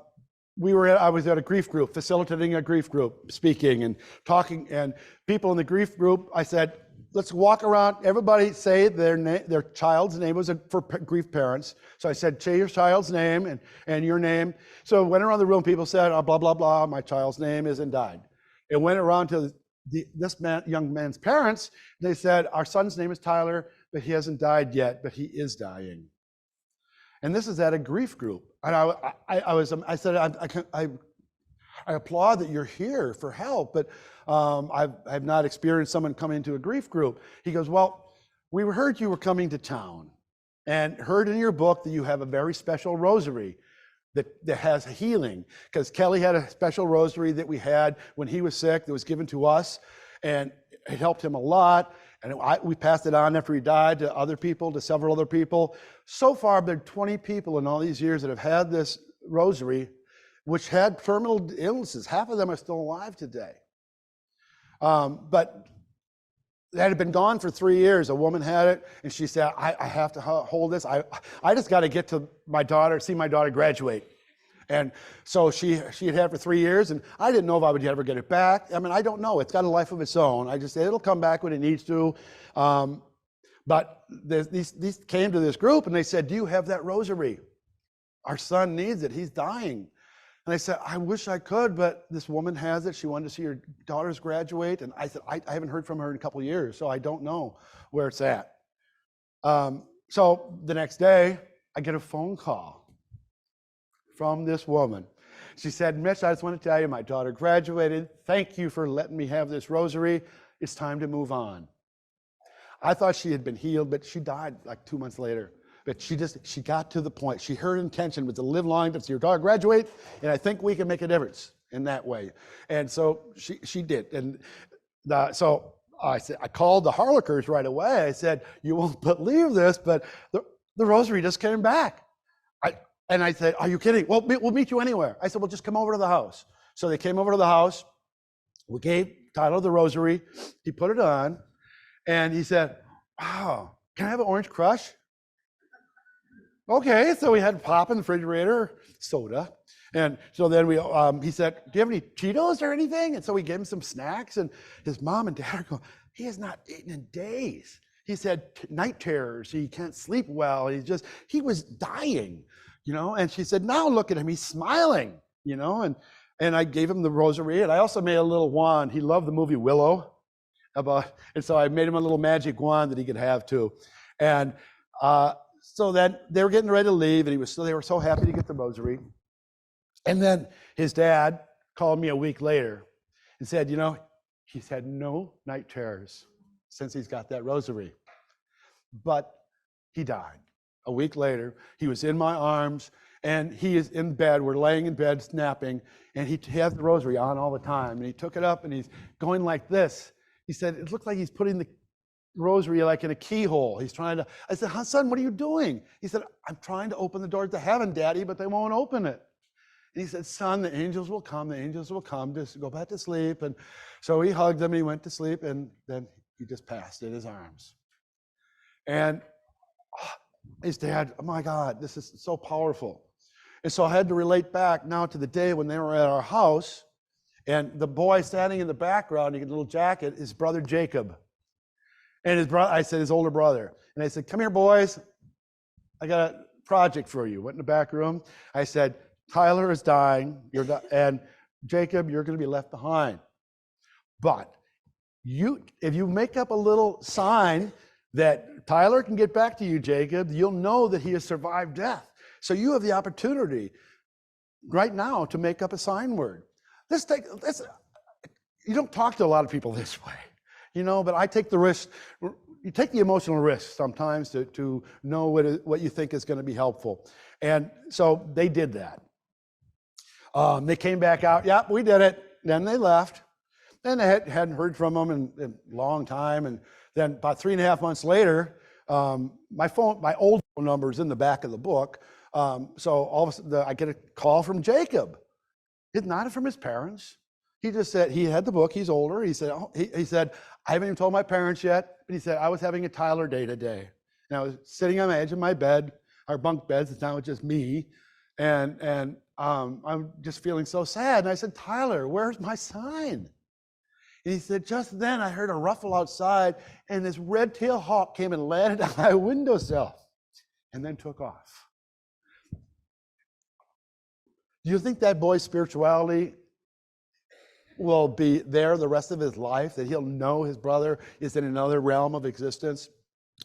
was at a grief group, facilitating a grief group, speaking and talking, and people in the grief group, I said, let's walk around, everybody say their child's name. It was for grief parents. So I said, say your child's name and your name. So I went around the room, people said, oh, blah, blah, blah, my child's name is and died. It went around to this young man's parents. They said, our son's name is Tyler, but he hasn't died yet, but he is dying. And this is at a grief group. And I said, I applaud that you're here for help, but I've not experienced someone coming to a grief group. He goes, well, we heard you were coming to town and heard in your book that you have a very special rosary that has healing, because Kelly had a special rosary that we had when he was sick that was given to us, and it helped him a lot. And we passed it on after he died to other people, to several other people. So far, there are 20 people in all these years that have had this rosary, which had terminal illnesses. Half of them are still alive today. But that had been gone for 3 years. A woman had it, and she said, I have to hold this. I just got to get to my daughter, see my daughter graduate. And so she had had it for 3 years, and I didn't know if I would ever get it back. I mean, I don't know. It's got a life of its own. I just said it'll come back when it needs to. But these came to this group, and they said, do you have that rosary? Our son needs it. He's dying. And I said, I wish I could, but this woman has it. She wanted to see her daughters graduate. And I said, I haven't heard from her in a couple of years, so I don't know where it's at. So the next day, I get a phone call from this woman. She said, Mitch, I just want to tell you, my daughter graduated. Thank you for letting me have this rosary. It's time to move on. I thought she had been healed, but she died like 2 months later. But she got to the point. Her intention was to live long to see her daughter graduate, and I think we can make a difference in that way. And so she did. And so I called the Harlickers right away. I said, you won't believe this, but the rosary just came back. And I said, are you kidding? Well, we'll meet you anywhere. I said, well, just come over to the house. So they came over to the house. We gave Tyler the rosary. He put it on, and he said, wow, can I have an Orange Crush? Okay, so we had pop in the refrigerator, soda. And so then he said, do you have any Cheetos or anything? And so we gave him some snacks, and his mom and dad are going, he has not eaten in days. He said night terrors, he can't sleep well, he was dying, and she said, now look at him, he's smiling, and I gave him the rosary, and I also made a little wand. He loved the movie Willow, and so I made him a little magic wand that he could have too. And so then they were getting ready to leave, and they were so happy to get the rosary. And then his dad called me a week later and said, he's had no night terrors since he's got that rosary. But he died. A week later, he was in my arms, and he is in bed. We're laying in bed, snapping, and he has the rosary on all the time. And he took it up, and he's going like this. He said, it looked like he's putting the rosary like in a keyhole. He's trying to, I said, son, what are you doing? He said, I'm trying to open the door to heaven, Daddy, but they won't open it. And he said, son, the angels will come, just go back to sleep. And so he hugged him, and he went to sleep, and then he just passed in his arms. And his dad, oh my God, this is so powerful. And so I had to relate back now to the day when they were at our house, and the boy standing in the background, he had a little jacket, his brother Jacob. And his brother, I said, his older brother. And I said, come here, boys. I got a project for you. Went in the back room. I said, Tyler is dying, and Jacob, you're going to be left behind. But if you make up a little sign that Tyler can get back to you, Jacob, you'll know that he has survived death. So you have the opportunity. right now to make up a sign word. You don't talk to a lot of people this way, but I take the risk. You take the emotional risk sometimes to know what you think is going to be helpful. And so they did that. They came back out. Yep, we did it. Then they left. Then they hadn't heard from them in a long time. And then about 3.5 months later, my old phone number is in the back of the book. So all of a sudden, I get a call from Jacob. It's not from his parents. He just said, he had the book, he's older. He said, he said, I haven't even told my parents yet, but he said, I was having a Tyler day today. And I was sitting on the edge of my bed, our bunk beds, it's now just me. And I'm just feeling so sad. And I said, Tyler, where's my sign? And he said, just then I heard a ruffle outside and this red-tailed hawk came and landed on my windowsill and then took off. Do you think that boy's spirituality will be there the rest of his life, that he'll know his brother is in another realm of existence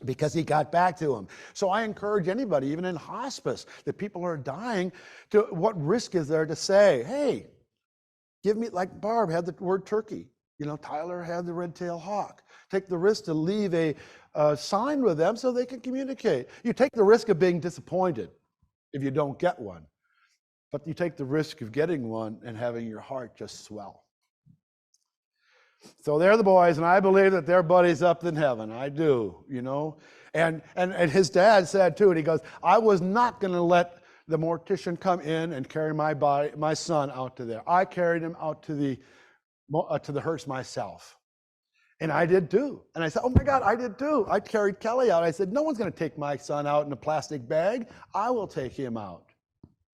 because he got back to him? So I encourage anybody, even in hospice, that people are dying, what risk is there to say, hey, give me, like Barb had the word turkey, Tyler had the red-tailed hawk. Take the risk to leave a sign with them so they can communicate. You take the risk of being disappointed if you don't get one, but you take the risk of getting one and having your heart just swell. So they're the boys, and I believe that their buddy's up in heaven. I do, And his dad said too, and he goes, I was not going to let the mortician come in and carry my son out to there. I carried him out to the hearse myself. And I did too. And I said, oh my God, I did too. I carried Kelly out. I said, no one's going to take my son out in a plastic bag. I will take him out,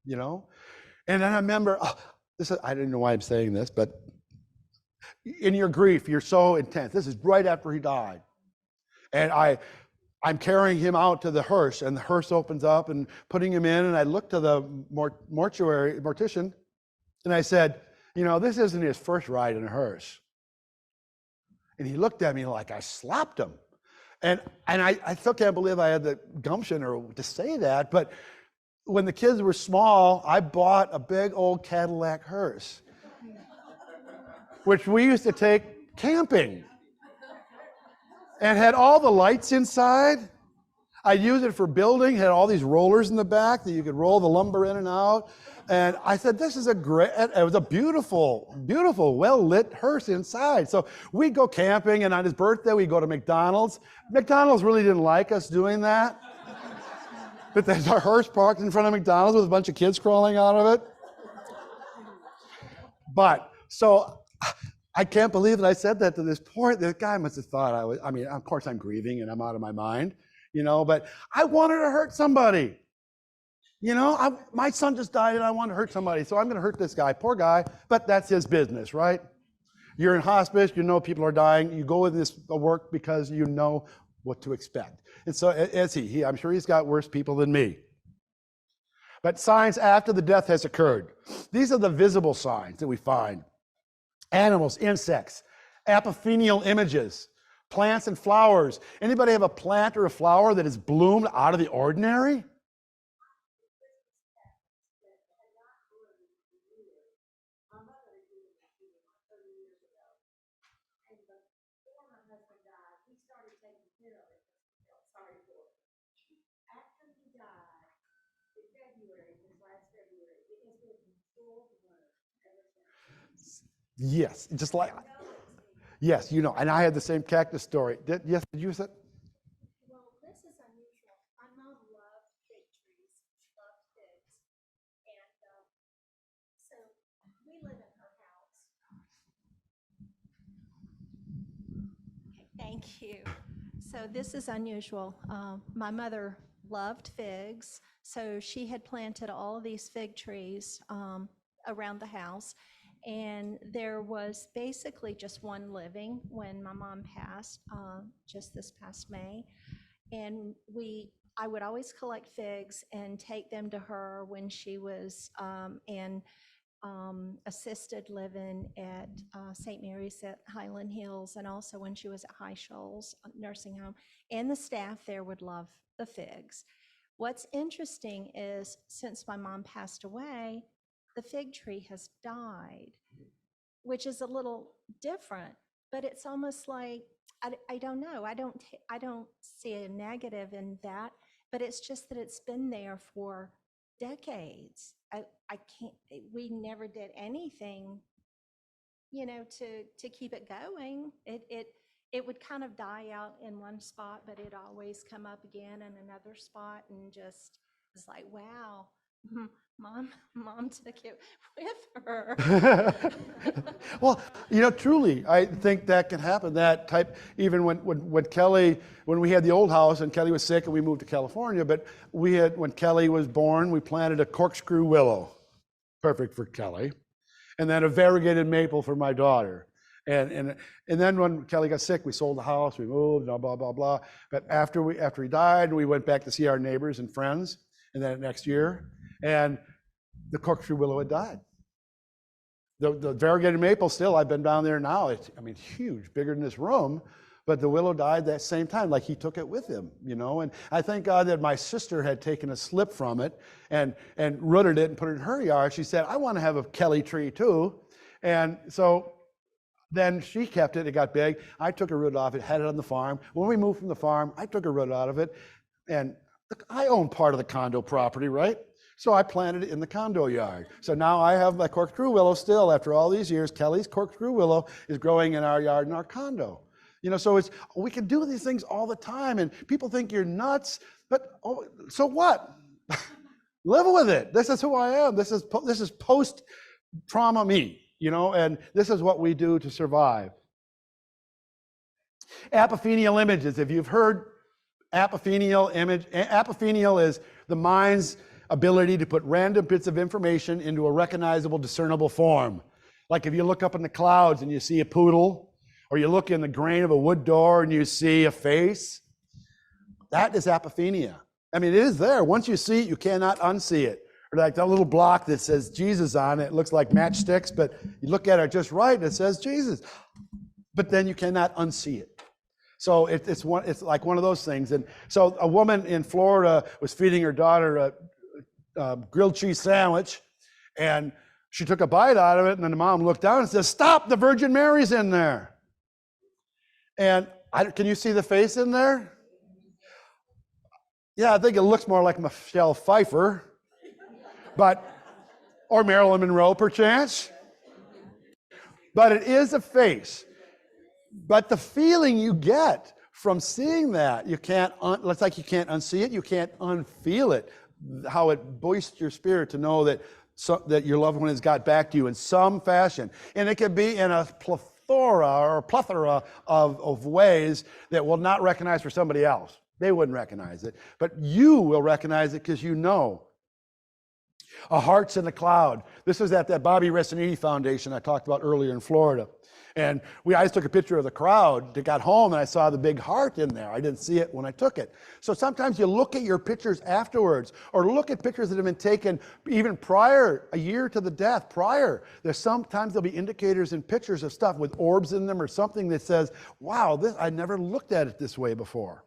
And then I remember, I didn't know why I'm saying this, but in your grief, you're so intense. This is right after he died. And I'm carrying him out to the hearse, and the hearse opens up and putting him in, and I looked to the mortician, and I said, this isn't his first ride in a hearse. And he looked at me like I slapped him. And I still can't believe I had the gumption to say that, but when the kids were small, I bought a big old Cadillac hearse, which we used to take camping, and had all the lights inside. I used it for building, had all these rollers in the back that you could roll the lumber in and out. And I said, this is it was a beautiful, beautiful, well-lit hearse inside. So we'd go camping, and on his birthday, we'd go to McDonald's. McDonald's really didn't like us doing that. But there's a hearse parked in front of McDonald's with a bunch of kids crawling out of it. But, so I can't believe that I said that to this point. This guy must have thought of course I'm grieving and I'm out of my mind, but I wanted to hurt somebody. My son just died and I want to hurt somebody, so I'm going to hurt this guy. Poor guy, but that's his business, right? You're in hospice, people are dying. You go with this work because you know what to expect. And so is he. I'm sure he's got worse people than me. But signs after the death has occurred. These are the visible signs that we find. Animals, insects, apophenial images, plants and flowers. Anybody have a plant or a flower that has bloomed out of the ordinary? Yes, just like, yes, and I had the same cactus story. Did you say? Well, this is unusual. My mom loved fig trees, loved figs, and so we live in her house. Okay, thank you. So this is unusual. My mother loved figs, so she had planted all of these fig trees around the house. And there was basically just one living when my mom passed, just this past May. And I would always collect figs and take them to her when she was in assisted living at St. Mary's at Highland Hills, and also when she was at High Shoals nursing home. And the staff there would love the figs. What's interesting is, since my mom passed away, the fig tree has died, which is a little different, but it's almost like, I don't know. I don't see a negative in that, but it's just that it's been there for decades. I can't, we never did anything, to keep it going. It would kind of die out in one spot, but it always come up again in another spot, and just it's like, wow, mom took it with her. Well, truly, I think that can happen. That type, even when Kelly, when we had the old house and Kelly was sick and we moved to California, but when Kelly was born, we planted a corkscrew willow, perfect for Kelly, and then a variegated maple for my daughter. And then when Kelly got sick, we sold the house, we moved, blah, blah, blah, blah. But after he died, we went back to see our neighbors and friends, and then next year, and the corkscrew willow had died. The variegated maple still, I've been down there now, it's, huge, bigger than this room, but the willow died that same time, like he took it with him, and I thank God that my sister had taken a slip from it and rooted it and put it in her yard. She said, I want to have a Kelly tree too, and so then she kept it, it got big. I took a root off it, had it on the farm. When we moved from the farm, I took a root out of it, and I own part of the condo property, right? So I planted it in the condo yard. So now I have my corkscrew willow still, after all these years. Kelly's corkscrew willow is growing in our yard in our condo. So we can do these things all the time, and people think you're nuts, but so what? Live with it. This is who I am. This is post-trauma me, and this is what we do to survive. Apophenial images. If you've heard apophenial is the mind's ability to put random bits of information into a recognizable, discernible form. Like if you look up in the clouds and you see a poodle, or you look in the grain of a wood door and you see a face, that is apophenia. It is there. Once you see it, you cannot unsee it. Or like that little block that says Jesus on it, it looks like matchsticks, but you look at it just right and it says Jesus. But then you cannot unsee it. So it's like one of those things. And so a woman in Florida was feeding her daughter a grilled cheese sandwich, and she took a bite out of it, and then the mom looked down and says, "Stop, the Virgin Mary's in there." And can you see the face in there? Yeah, I think it looks more like Michelle Pfeiffer, or Marilyn Monroe, perchance. But it is a face. But the feeling you get from seeing that, it's like you can't unsee it, you can't unfeel it. How it boists your spirit to know that your loved one has got back to you in some fashion. And it could be in a plethora of ways that will not recognize for somebody else. They wouldn't recognize it, but you will recognize it because you know. A heart's in the cloud. This was at that Bobby Resiniti Foundation I talked about earlier in Florida. And I just took a picture of the crowd that got home, and I saw the big heart in there. I didn't see it when I took it. So sometimes you look at your pictures afterwards, or look at pictures that have been taken even prior, a year to the death, prior. Sometimes there'll be indicators in pictures of stuff with orbs in them or something that says, wow, I never looked at it this way before.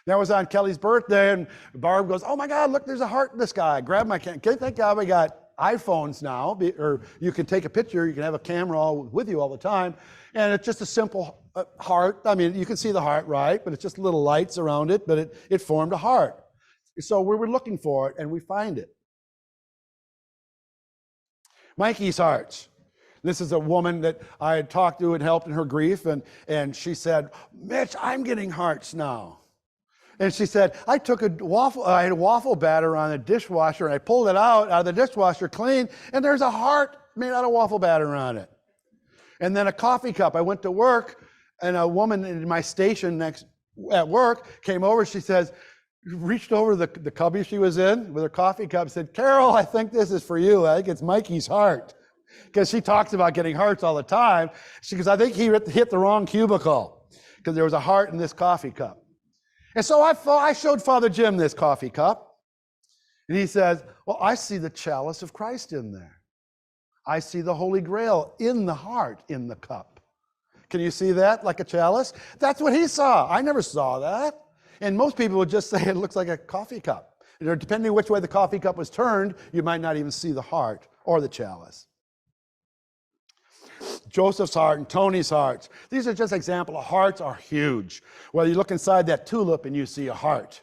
That was on Kelly's birthday, and Barb goes, oh my God, look, there's a heart in the sky. Grab my camera. Thank God we got iPhones now, or you can take a picture, you can have a camera with you all the time, and it's just a simple heart. You can see the heart, right? But it's just little lights around it, but it formed a heart. So we were looking for it, and we find it. Mikey's hearts. This is a woman that I had talked to and helped in her grief, and she said, Mitch, I'm getting hearts now. And she said, I had a waffle batter on a dishwasher, and I pulled it out of the dishwasher clean, and there's a heart made out of waffle batter on it. And then a coffee cup. I went to work, and a woman in my station at work came over. She says, reached over the cubby she was in with her coffee cup, said, Carol, I think this is for you. I think it's Mikey's heart. Because she talks about getting hearts all the time. She goes, I think he hit the wrong cubicle, because there was a heart in this coffee cup. And so I showed Father Jim this coffee cup, and he says, well, I see the chalice of Christ in there. I see the Holy Grail in the heart, in the cup. Can you see that, like a chalice? That's what he saw. I never saw that. And most people would just say it looks like a coffee cup. Depending which way the coffee cup was turned, you might not even see the heart or the chalice. Joseph's heart and Tony's hearts. These are just examples. Hearts are huge. Whether you look inside that tulip and you see a heart.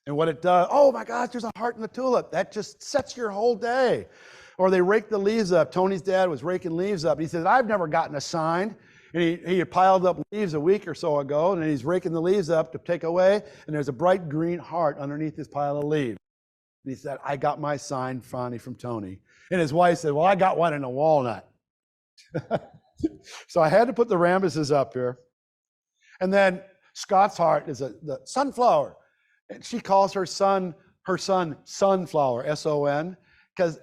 And what it does, oh my gosh, there's a heart in the tulip. That just sets your whole day. Or they rake the leaves up. Tony's dad was raking leaves up. He said, I've never gotten a sign. And he had piled up leaves a week or so ago, and he's raking the leaves up to take away, and there's a bright green heart underneath this pile of leaves. And he said, I got my sign, Fonnie, from Tony. And his wife said, well, I got one in a walnut. So I had to put the Rambuses up here. And then Scott's heart is the sunflower. And she calls her son Sunflower, S-O-N, because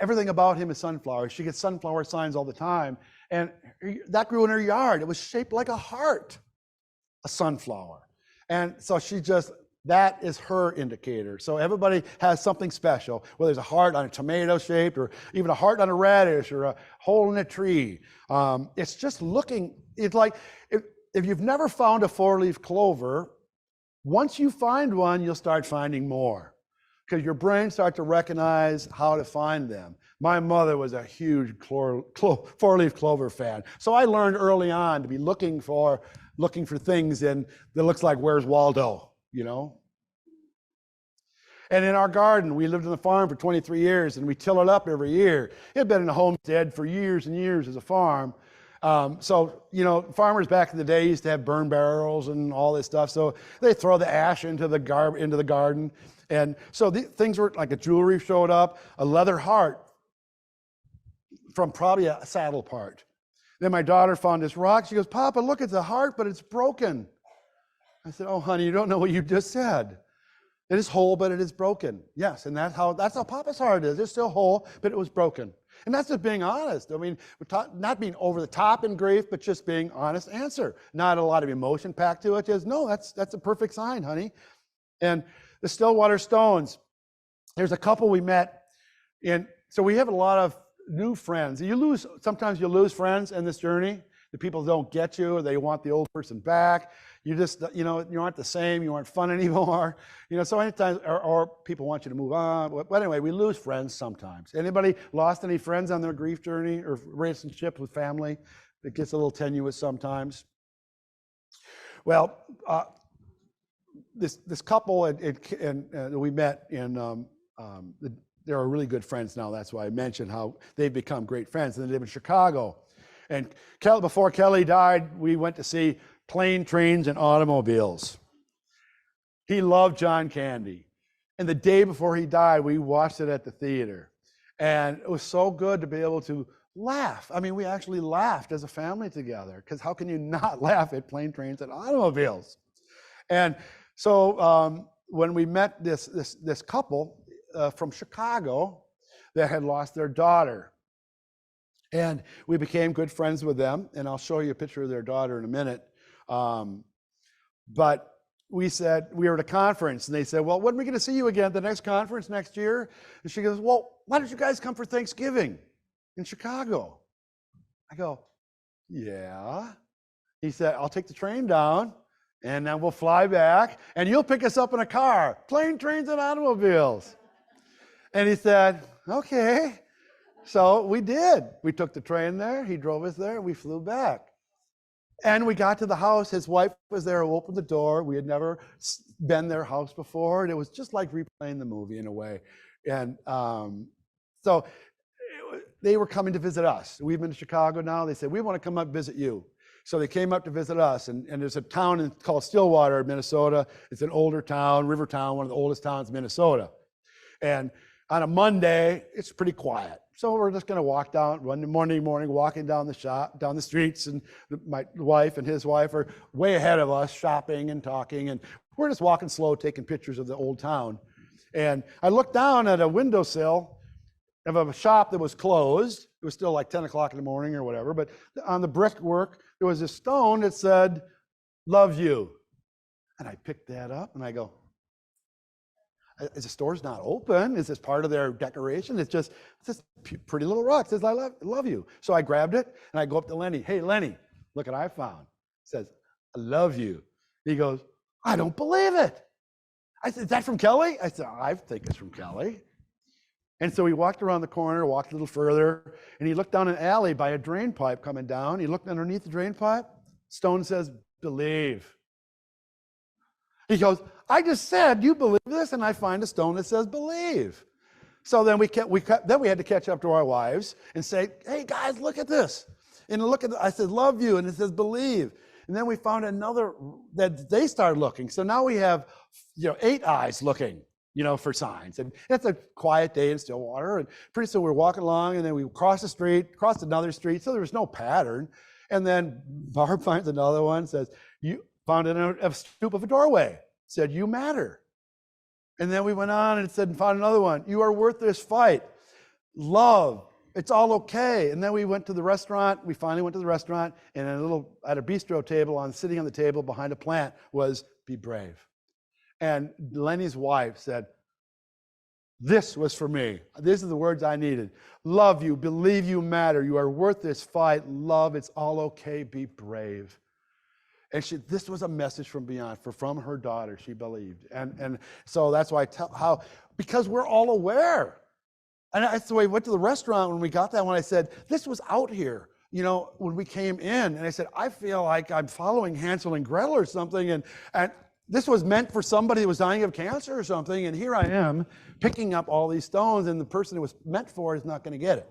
everything about him is sunflower. She gets sunflower signs all the time. And that grew in her yard. It was shaped like a heart, a sunflower. And so that is her indicator. So everybody has something special, whether it's a heart on a tomato shaped or even a heart on a radish or a hole in a tree. It's just looking, it's like if you've never found a four-leaf clover, once you find one, you'll start finding more because your brain starts to recognize how to find them. My mother was a huge four-leaf clover fan. So I learned early on to be looking for things that looks like Where's Waldo, you know? And in our garden, we lived on the farm for 23 years and we till it up every year. It had been in a homestead for years and years as a farm. So, you know, farmers back in the day used to have burn barrels and all this stuff. So they throw the ash into the garden. And so things were like a jewelry showed up, a leather heart from probably a saddle part. Then my daughter found this rock. She goes, Papa, look, it's a heart, but it's broken. I said, oh, honey, you don't know what you just said. It is whole, but it is broken. Yes, and that's how Papa's heart is. It's still whole, but it was broken. And that's just being honest. I mean, not being over the top in grief, but just being honest answer. Not a lot of emotion packed to it. Just, no, that's a perfect sign, honey. And the Stillwater Stones, there's a couple we met in, so we have a lot of new friends. Sometimes you lose friends in this journey. The people don't get you, or they want the old person back. You just, you know, you aren't the same, you aren't fun anymore. You know, so anytime, or people want you to move on. But anyway, we lose friends sometimes. Anybody lost any friends on their grief journey or relationship with family? It gets a little tenuous sometimes. Well, this couple and we met in, they're really good friends now. That's why I mentioned how they've become great friends. And they live in Chicago. And before Kelly died, we went to see Plane, Trains, and Automobiles. He loved John Candy. And the day before he died, we watched it at the theater. And it was so good to be able to laugh. I mean, we actually laughed as a family together, because how can you not laugh at Plane, Trains, and Automobiles? And so when we met this couple from Chicago that had lost their daughter, and we became good friends with them, and I'll show you a picture of their daughter in a minute. But we said, we were at a conference, and they said, well, when are we going to see you again at the next conference next year? And she goes, well, why don't you guys come for Thanksgiving in Chicago? I go, yeah. He said, I'll take the train down, and then we'll fly back, and you'll pick us up in a car, Plane, Trains, and Automobiles. And he said, okay. So we did. We took the train there. He drove us there. We flew back. And we got to the house. His wife was there who opened the door. We had never been their house before. And it was just like replaying the movie in a way. And so they were coming to visit us. We've been to Chicago now. They said, we want to come up and visit you. So they came up to visit us. And there's a town called Stillwater, Minnesota. It's an older town, river town, one of the oldest towns in Minnesota. And on a Monday, it's pretty quiet. So we're just going to walk down Monday morning, walking down the streets, and my wife and his wife are way ahead of us, shopping and talking, and we're just walking slow, taking pictures of the old town. And I looked down at a windowsill of a shop that was closed. It was still like 10 o'clock in the morning or whatever, but on the brickwork, there was a stone that said, love you. And I picked that up and I go, the store's not open. Is this part of their decoration? It's just pretty little rock. It says, I love you. So I grabbed it and I go up to Lenny. Hey, Lenny, look what I found. It says, I love you. He goes, I don't believe it. I said, is that from Kelly? I said, I think it's from Kelly. And so he walked around the corner, walked a little further, and he looked down an alley by a drain pipe coming down. He looked underneath the drain pipe. Stone says, believe. He goes, I just said, you believe this? And I find a stone that says, believe. So then then we had to catch up to our wives and say, hey guys, look at this. And look at I said, love you. And it says, believe. And then we found another that they started looking. So now we have, 8 eyes looking, for signs. And it's a quiet day in Stillwater. And pretty soon we're walking along, and then we crossed the street, crossed another street. So there was no pattern. And then Barb finds another one, says, you found in a stoop of a doorway, said, you matter. And then we went on and said, and found another one. You are worth this fight. Love. It's all okay. And then we went to the restaurant. We finally went to the restaurant, and at a bistro table, sitting on the table behind a plant was be brave. And Lenny's wife said, this was for me. These are the words I needed. Love you, believe you matter. You are worth this fight. Love, it's all okay. Be brave. And this was a message from beyond, from her daughter, she believed. And so that's why because we're all aware. And that's the way we went to the restaurant when we got that one. I said, this was out here, when we came in. And I said, I feel like I'm following Hansel and Gretel or something. And this was meant for somebody that was dying of cancer or something. And here I am picking up all these stones, and the person it was meant for is not going to get it.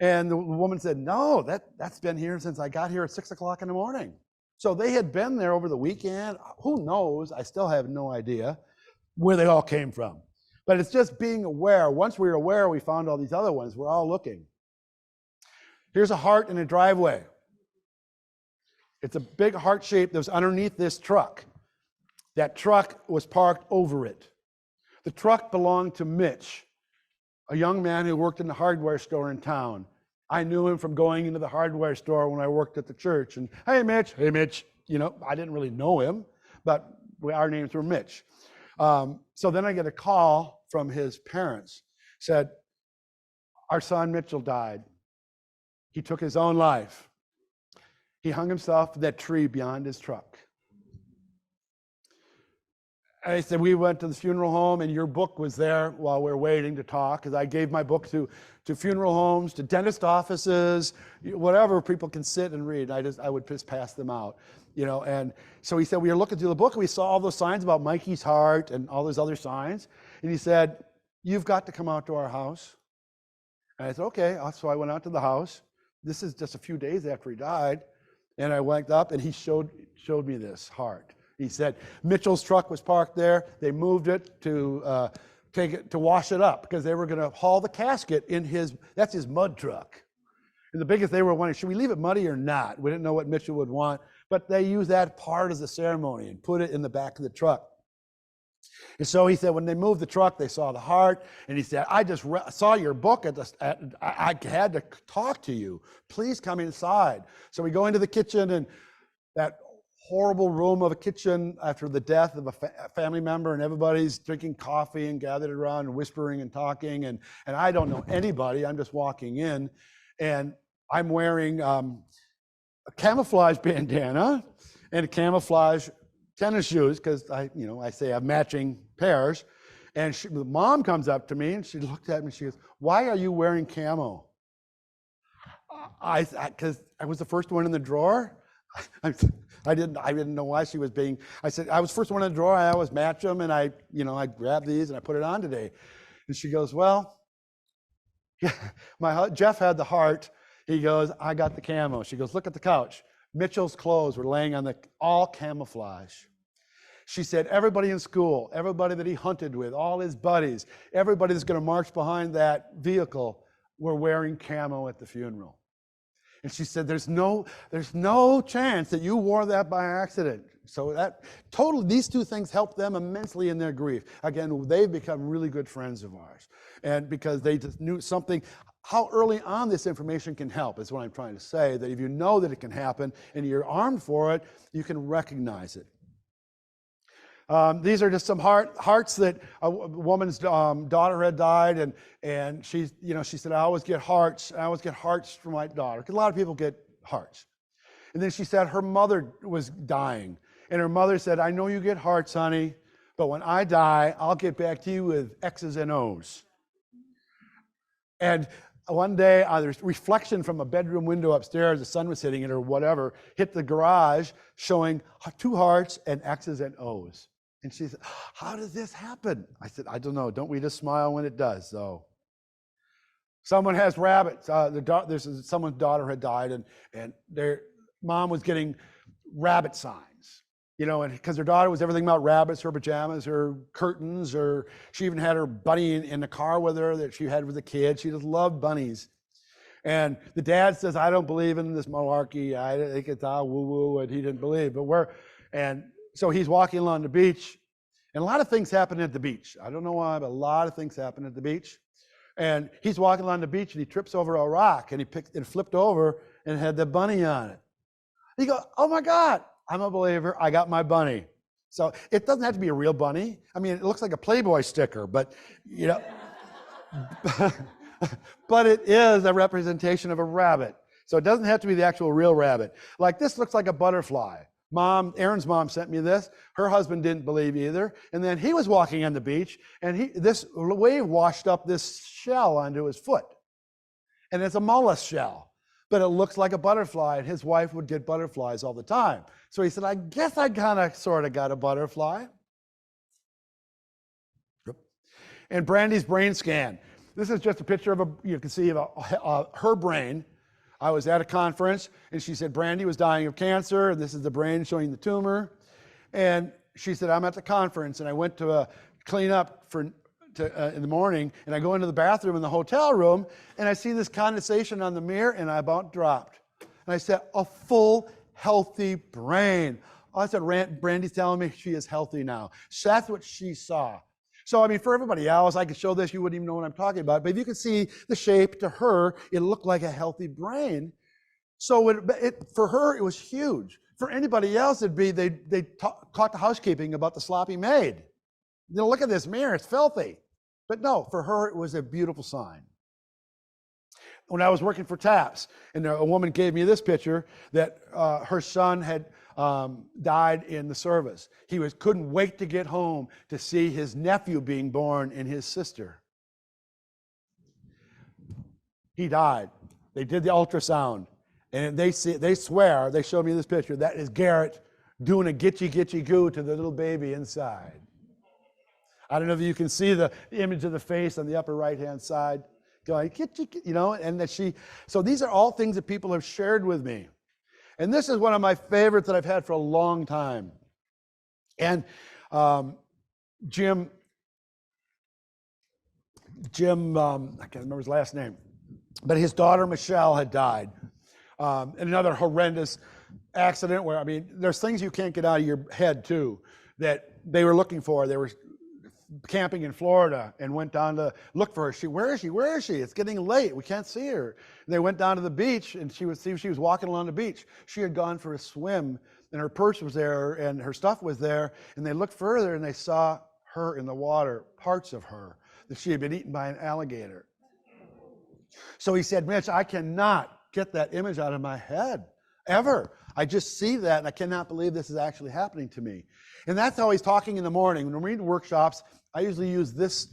And the woman said, no, that's been here since I got here at 6 o'clock in the morning. So they had been there over the weekend. Who knows? I still have no idea where they all came from. But it's just being aware. Once we were aware, we found all these other ones. We're all looking. Here's a heart in a driveway. It's a big heart shape that was underneath this truck. That truck was parked over it. The truck belonged to Mitch, a young man who worked in the hardware store in town. I knew him from going into the hardware store when I worked at the church. And hey, Mitch. I didn't really know him, but our names were Mitch. So then I get a call from his parents. Said, our son Mitchell died. He took his own life. He hung himself in that tree beyond his truck. And I said, we went to the funeral home, and your book was there while we were waiting to talk, because I gave my book to funeral homes, to dentist offices, whatever people can sit and read. I would just pass them out, And so he said, we were looking through the book, and we saw all those signs about Mikey's heart and all those other signs. And he said, you've got to come out to our house. And I said, okay. So I went out to the house. This is just a few days after he died. And I went up, and he showed me this heart. He said, Mitchell's truck was parked there. They moved it to wash it up, because they were going to haul the casket in that's his mud truck. And the biggest they were wondering, should we leave it muddy or not? We didn't know what Mitchell would want, but they used that part as the ceremony and put it in the back of the truck. And so he said, when they moved the truck, they saw the heart, and he said, I just saw your book I had to talk to you. Please come inside. So we go into the kitchen, and that horrible room of a kitchen after the death of a family member, and everybody's drinking coffee and gathered around and whispering and talking, and I don't know anybody. I'm just walking in, and I'm wearing a camouflage bandana and a camouflage tennis shoes, because I say I have matching pairs. And the mom comes up to me, and she looked at me, and she goes, why are you wearing camo? Because I was the first one in the drawer. I didn't know why she was being. I said, I was first one in the drawer. I always match them, and I grabbed these and I put it on today. And she goes, well, yeah, Jeff had the heart. He goes, I got the camo. She goes, look at the couch. Mitchell's clothes were laying on all camouflage. She said, everybody in school, everybody that he hunted with, all his buddies, everybody that's going to march behind that vehicle were wearing camo at the funeral. And she said, there's no chance that you wore that by accident. So these two things helped them immensely in their grief. Again, they've become really good friends of ours. And because they just knew something, how early on this information can help is what I'm trying to say, that if you know that it can happen and you're armed for it, you can recognize it. These are just some hearts that a woman's daughter had died, and she said, I always get hearts for my daughter, because a lot of people get hearts. And then she said her mother was dying, and her mother said, I know you get hearts, honey, but when I die, I'll get back to you with X's and O's. And one day, there's reflection from a bedroom window upstairs, the sun was hitting it or whatever, hit the garage showing 2 hearts and X's and O's. And she said, how does this happen? I said, I don't know. Don't we just smile when it does, though? Someone has rabbits. Someone's daughter had died, and their mom was getting rabbit signs, you know, and because her daughter was everything about rabbits, her pajamas, her curtains, or she even had her bunny in the car with her that she had with the kids. She just loved bunnies. And the dad says, I don't believe in this malarkey. I think it's all woo-woo, and he didn't believe. And so he's walking along the beach, and a lot of things happen at the beach. I don't know why, but a lot of things happen at the beach. And he's walking along the beach, and he trips over a rock, and he flipped over and had the bunny on it. He goes, oh my God, I'm a believer. I got my bunny. So it doesn't have to be a real bunny. I mean, it looks like a Playboy sticker, but you know, but it is a representation of a rabbit. So it doesn't have to be the actual real rabbit. Like this looks like a butterfly. Aaron's mom sent me this. Her husband didn't believe either. And then he was walking on the beach, and this wave washed up this shell onto his foot. And it's a mollusk shell, but it looks like a butterfly, and his wife would get butterflies all the time. So he said, I guess I kind of sort of got a butterfly. And Brandy's brain scan. This is just a picture of you can see her brain. I was at a conference, and she said Brandy was dying of cancer, and this is the brain showing the tumor. And she said, I'm at the conference, and I went to clean up in the morning, and I go into the bathroom in the hotel room, and I see this condensation on the mirror, and I about dropped. And I said, a full, healthy brain. I said, Brandy's telling me she is healthy now. So that's what she saw. So, I mean, for everybody else, I could show this, you wouldn't even know what I'm talking about. But if you could see the shape, to her, it looked like a healthy brain. So for her, it was huge. For anybody else, it'd be they talked to housekeeping about the sloppy maid. You know, look at this mirror, it's filthy. But no, for her, it was a beautiful sign. When I was working for TAPS, and a woman gave me this picture that her son had died in the service. He couldn't wait to get home to see his nephew being born and his sister. He died. They did the ultrasound, and they swear, they showed me this picture, that is Garrett doing a gitchy goo to the little baby inside. I don't know if you can see the image of the face on the upper right-hand side, going, you know, and so these are all things that people have shared with me. And this is one of my favorites that I've had for a long time. And Jim, I can't remember his last name, but his daughter Michelle had died in another horrendous accident where, I mean, there's things you can't get out of your head too, that they were looking for. They were camping in Florida and went down to look for her. Where is she? It's getting late. We can't see her. And they went down to the beach, and she was walking along the beach. She had gone for a swim, and her purse was there, and her stuff was there. And they looked further, and they saw her in the water, parts of her, that she had been eaten by an alligator. So he said, Mitch, I cannot get that image out of my head, ever. I just see that, and I cannot believe this is actually happening to me. And that's how he's talking in the morning. When we're reading workshops, I usually use this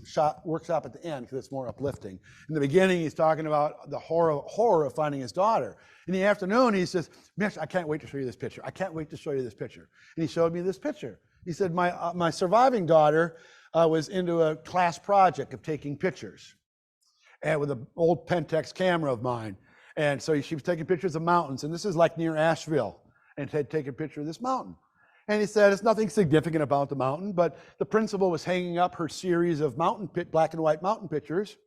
workshop at the end because it's more uplifting. In the beginning, he's talking about the horror of finding his daughter. In the afternoon, he says, Mitch, I can't wait to show you this picture. I can't wait to show you this picture. And he showed me this picture. He said, my surviving daughter was into a class project of taking pictures, and with an old Pentax camera of mine. And so she was taking pictures of mountains, and this is like near Asheville, and had taken a picture of this mountain. And he said, it's nothing significant about the mountain, but the principal was hanging up her series of black and white mountain pictures.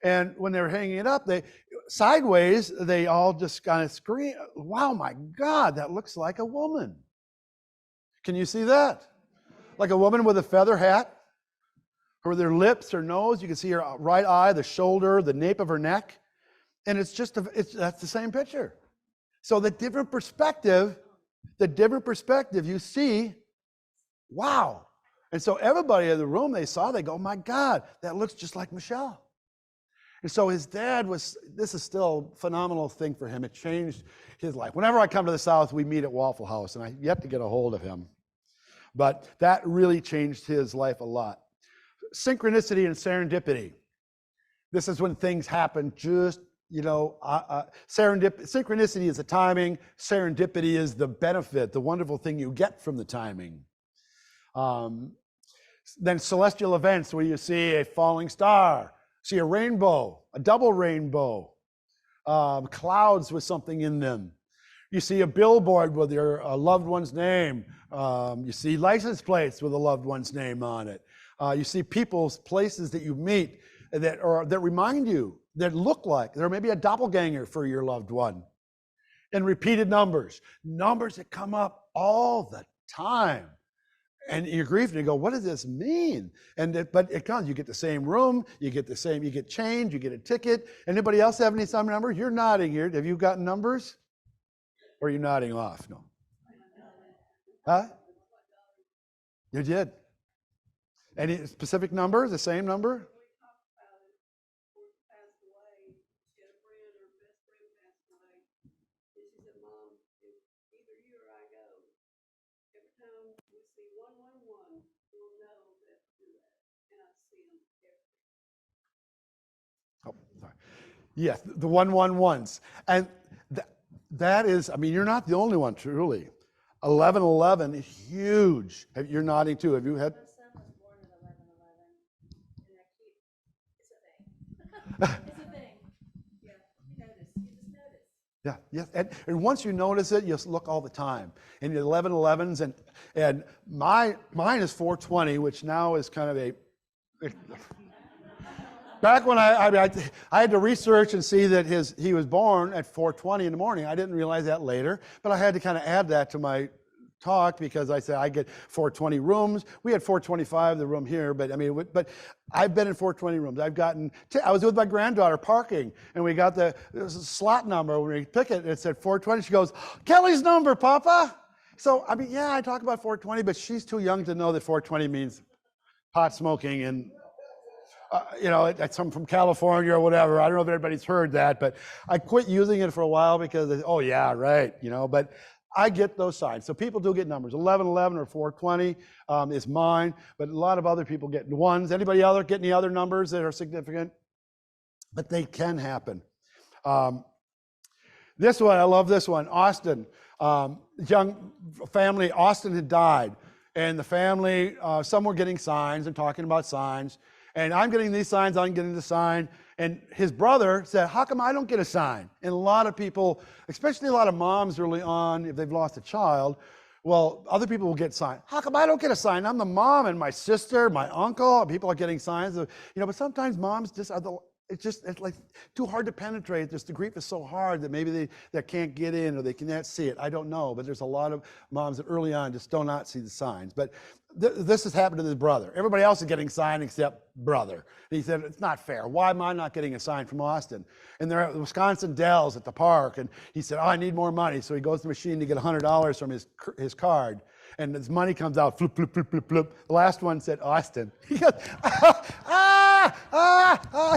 And when they were hanging it up, sideways, they all just kind of screamed, wow, my God, that looks like a woman. Can you see that? Like a woman with a feather hat, or their lips, her nose, you can see her right eye, the shoulder, the nape of her neck. And that's the same picture. So the different perspective, you see, wow. And so everybody in the room, they go, oh my God, that looks just like Michelle. And so his dad this is still a phenomenal thing for him. It changed his life. Whenever I come to the South, we meet at Waffle House, and I yet to get a hold of him. But that really changed his life a lot. Synchronicity and serendipity. This is when things happen just, synchronicity is the timing. Serendipity is the benefit, the wonderful thing you get from the timing. Then celestial events where you see a falling star, see a rainbow, a double rainbow, clouds with something in them. You see a billboard with your loved one's name. You see license plates with a loved one's name on it. You see people's places that you meet that remind you, that look like there may be a doppelganger for your loved one. And repeated numbers that come up all the time. And you're grieving and you go, what does this mean? But it comes, you get the same room, you get change, you get a ticket. Anybody else have any numbers? You're nodding here. Have you gotten numbers? Or are you nodding off? No. Huh? You did. Any specific number? The same number? Oh, sorry. Yes, the 111s. And that is, you're not the only one, truly. 1111 is huge. You're nodding too. Have you had? My son was born at 11:11, and it's a thing. Yeah, you just notice. Yeah, yes. And once you notice it, you look all the time. And the 1111s, and mine is 420, which now is kind of a. Back when I had to research and see that he was born at 4:20 in the morning. I didn't realize that later, but I had to kind of add that to my talk because I said I get 420 rooms. We had 425 the room here, but I've been in 420 rooms. I was with my granddaughter parking, and we got the slot number. When we pick it, it said 420. She goes, "Kelly's number, Papa." So I talk about 420, but she's too young to know that 420 means pot smoking and. I'm from California or whatever. I don't know if everybody's heard that, but I quit using it for a while because, oh yeah, right, but I get those signs. So people do get numbers. 1111 or 420 is mine, but a lot of other people get ones. Anybody else get any other numbers that are significant? But they can happen. This one, I love this one. Austin, young family, Austin had died, and the family, some were getting signs and talking about signs. And I'm getting these signs, I'm getting the sign. And his brother said, how come I don't get a sign? And a lot of people, especially a lot of moms early on, if they've lost a child, well, other people will get signs. How come I don't get a sign? I'm the mom, and my sister, my uncle, people are getting signs. But sometimes moms just are it's like too hard to penetrate. The grief is so hard that maybe they can't get in or they can't see it. I don't know, but there's a lot of moms that early on just do not see the signs. But this has happened to his brother. Everybody else is getting signed except brother. And he said, it's not fair. Why am I not getting a sign from Austin? And they're at the Wisconsin Dells at the park, and he said, I need more money. So he goes to the machine to get $100 from his card. And his money comes out, flip, flip, flip, flip, flip. The last one said Austin. He goes,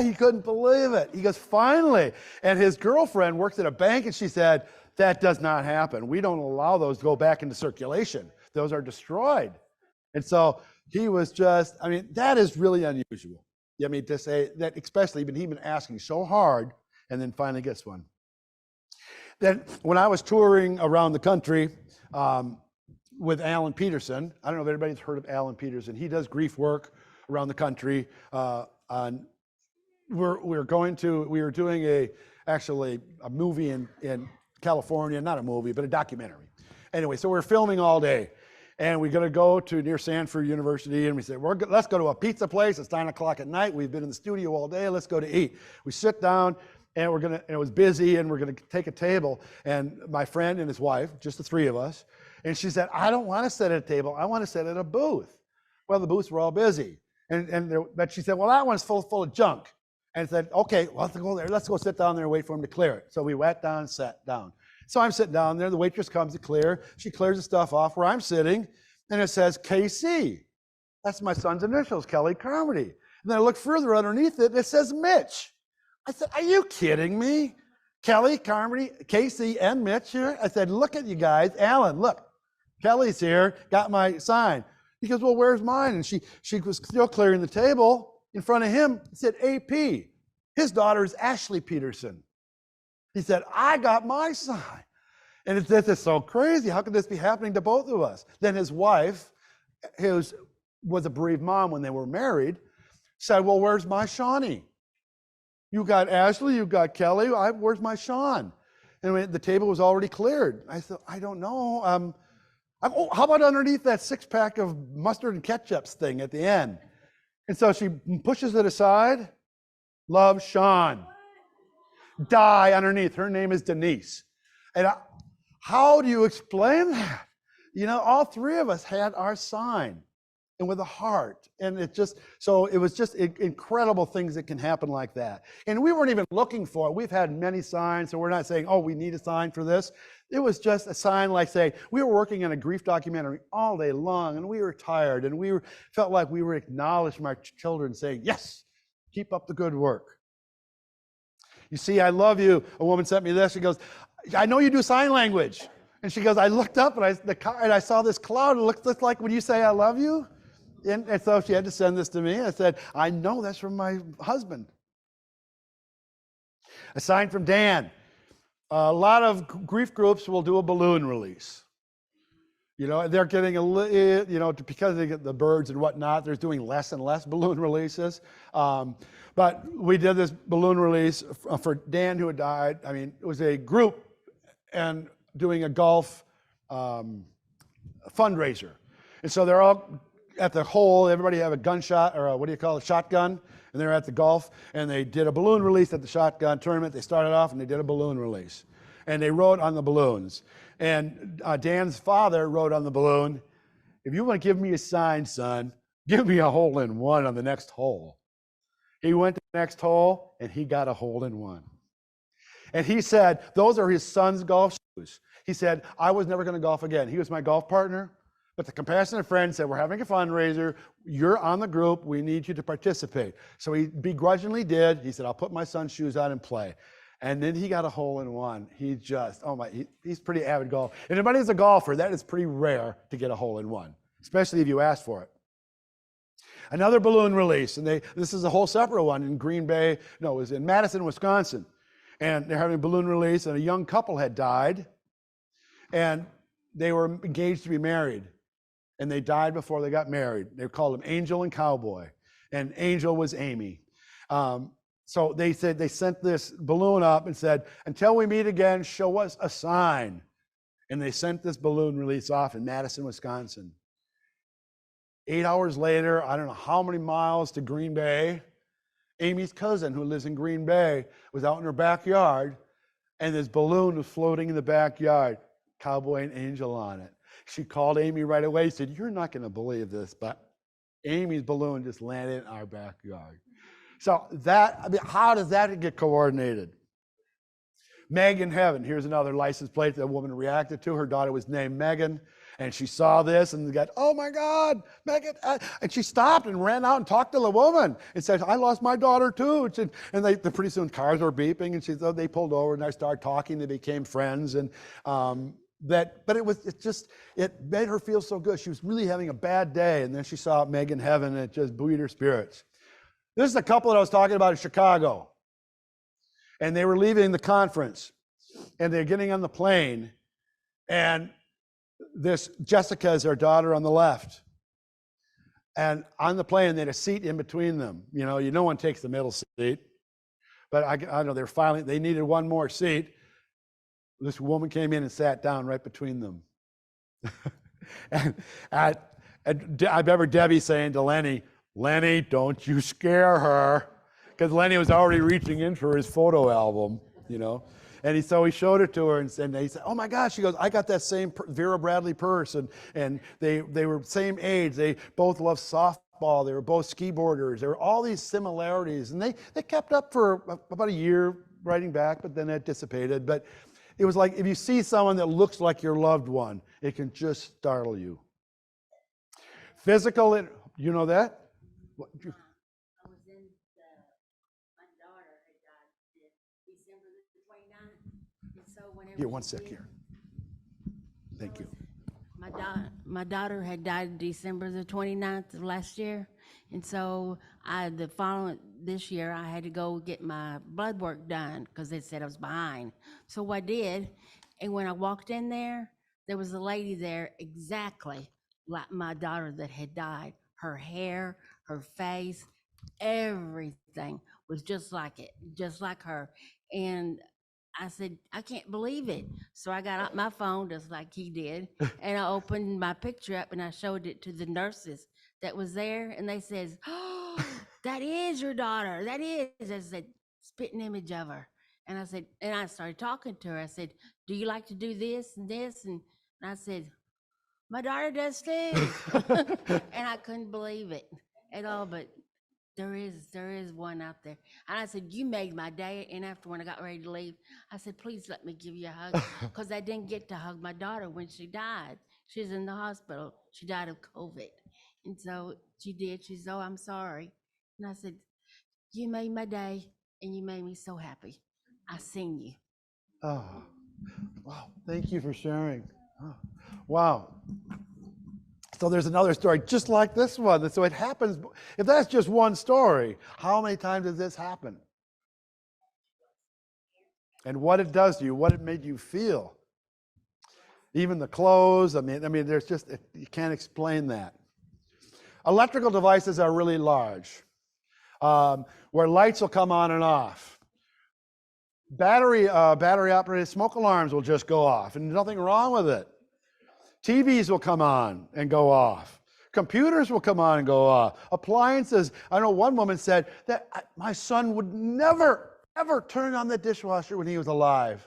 he couldn't believe it. He goes, finally. And his girlfriend works at a bank, and she said, that does not happen. We don't allow those to go back into circulation. Those are destroyed. And so he was just, that is really unusual. To say that, especially, but he's been asking so hard, and then finally gets one. Then when I was touring around the country, with Alan Peterson. I don't know if everybody's heard of Alan Peterson. He does grief work around the country. We were doing actually a movie in California, not a movie, but a documentary. Anyway, so we're filming all day, and we're going to go to near Stanford University, and we said, let's go to a pizza place. It's 9:00 at night. We've been in the studio all day. Let's go to eat. We sit down, and it was busy, and we're going to take a table, and my friend and his wife, just the three of us. And she said, I don't want to sit at a table. I want to sit at a booth. Well, the booths were all busy. But she said, well, that one's full of junk. And I said, okay, well, let's go there. Let's go sit down there and wait for him to clear it. So we went down and sat down. So I'm sitting down there. The waitress comes to clear. She clears the stuff off where I'm sitting. And it says KC. That's my son's initials, Kelly Carmody. And then I look further underneath it, and it says Mitch. I said, are you kidding me? Kelly Carmody, Casey, and Mitch here? I said, look at you guys. Alan, look. Kelly's here, got my sign. He goes, well, where's mine? And she was still clearing the table. In front of him, it said AP. His daughter is Ashley Peterson. He said, I got my sign. And this is so crazy. How could this be happening to both of us? Then his wife, who was a bereaved mom when they were married, said, well, where's my Shawnee? You got Ashley, you got Kelly, where's my Sean? And the table was already cleared. I said, I don't know. How about underneath that 6-pack of mustard and ketchups thing at the end? And so she pushes it aside. Love, Sean. Die underneath. Her name is Denise. And how do you explain that? You know, all three of us had our sign, and with a heart. And it was just incredible things that can happen like that. And we weren't even looking for it. We've had many signs, so we're not saying, oh, we need a sign for this. It was just a sign like, say, we were working on a grief documentary all day long, and we were tired, and felt like we were acknowledged from our children saying, yes, keep up the good work. You see, I love you. A woman sent me this. She goes, I know you do sign language. And she goes, I looked up and I saw this cloud. It looks like when you say I love you. And so she had to send this to me. I said, I know that's from my husband. A sign from Dan. A lot of grief groups will do a balloon release. You know, they're getting because they get the birds and whatnot, they're doing less and less balloon releases. But we did this balloon release for Dan, who had died. I mean, it was a group and doing a golf fundraiser. And so they're all at the hole. Everybody have a gunshot, or a shotgun. And they're at the golf, and they did a balloon release at the shotgun tournament. They started off, and they did a balloon release. And they wrote on the balloons. And Dan's father wrote on the balloon, if you want to give me a sign, son, give me a hole-in-one on the next hole. He went to the next hole, and he got a hole-in-one. And he said, those are his son's golf shoes. He said, I was never going to golf again. He was my golf partner, but the compassionate friend said, we're having a fundraiser. You're on the group. We need you to participate. So he begrudgingly did. He said, I'll put my son's shoes on and play. And then he got a hole-in-one. He's pretty avid golfer. And if anybody's a golfer, that is pretty rare to get a hole-in-one, especially if you ask for it. Another balloon release, and this is a whole separate one in Green Bay. No, it was in Madison, Wisconsin. And they're having a balloon release, and a young couple had died, and they were engaged to be married, and they died before they got married. They called them Angel and Cowboy, and Angel was Amy. So they sent this balloon up and said, until we meet again, show us a sign. And they sent this balloon release off in Madison, Wisconsin. 8 hours later, I don't know how many miles to Green Bay, Amy's cousin, who lives in Green Bay, was out in her backyard, and this balloon was floating in the backyard, Cowboy and Angel on it. She called Amy right away, said, you're not going to believe this, but Amy's balloon just landed in our backyard. So how does that get coordinated? Meg in Heaven, here's another license plate that a woman reacted to. Her daughter was named Megan, and she saw this and got, oh my God, Megan. And she stopped and ran out and talked to the woman and said, I lost my daughter too. And pretty soon cars were beeping, and they pulled over and they started talking. They became friends. And it made her feel so good. She was really having a bad day. And then she saw Meg in Heaven, and it just buoyed her spirits. This is a couple that I was talking about in Chicago. And they were leaving the conference, and they're getting on the plane, and this Jessica is their daughter on the left. And on the plane, they had a seat in between them. No one takes the middle seat. But I know they needed one more seat. This woman came in and sat down right between them. and I remember Debbie saying to Lenny, don't you scare her. Because Lenny was already reaching in for his photo album, And so he showed it to her, and he said, oh my gosh, she goes, I got that same Vera Bradley purse, and they were same age. They both loved softball. They were both ski boarders. There were all these similarities, and they kept up for about a year writing back, but then it dissipated. But it was like, if you see someone that looks like your loved one, it can just startle you. Physical, you know that? What, Here, one sec here. Thank you. My daughter had died December the 29th of last year. And so this year, I had to go get my blood work done because they said I was behind. So I did. And when I walked in there was a lady there exactly like my daughter that had died. Her hair, her face, everything was just like it, just like her. And I said, I can't believe it. So I got out my phone just like he did, and I opened my picture up and I showed it to the nurses that was there, and they says, "Oh, that is your daughter. That is." I said, "Spitting image of her." And I said, and I started talking to her. I said, "Do you like to do this and this?" And I said, "My daughter does too." And I couldn't believe it at all, but there is one out there. And I said, "You made my day." And after when I got ready to leave, I said, "Please let me give you a hug," because I didn't get to hug my daughter when she died. She was in the hospital. She died of COVID. And so she did. She said, "Oh, I'm sorry." And I said, "You made my day and you made me so happy. I seen you." Oh, wow. Thank you for sharing. Oh, wow. So there's another story just like this one. So it happens. If that's just one story, how many times does this happen? And what it does to you, what it made you feel. Even the clothes, I mean, there's just, you can't explain that. Electrical devices are really large, where lights will come on and off. Battery operated smoke alarms will just go off, and nothing wrong with it. TVs will come on and go off. Computers will come on and go off. Appliances. I know one woman said that my son would never, ever turn on the dishwasher when he was alive.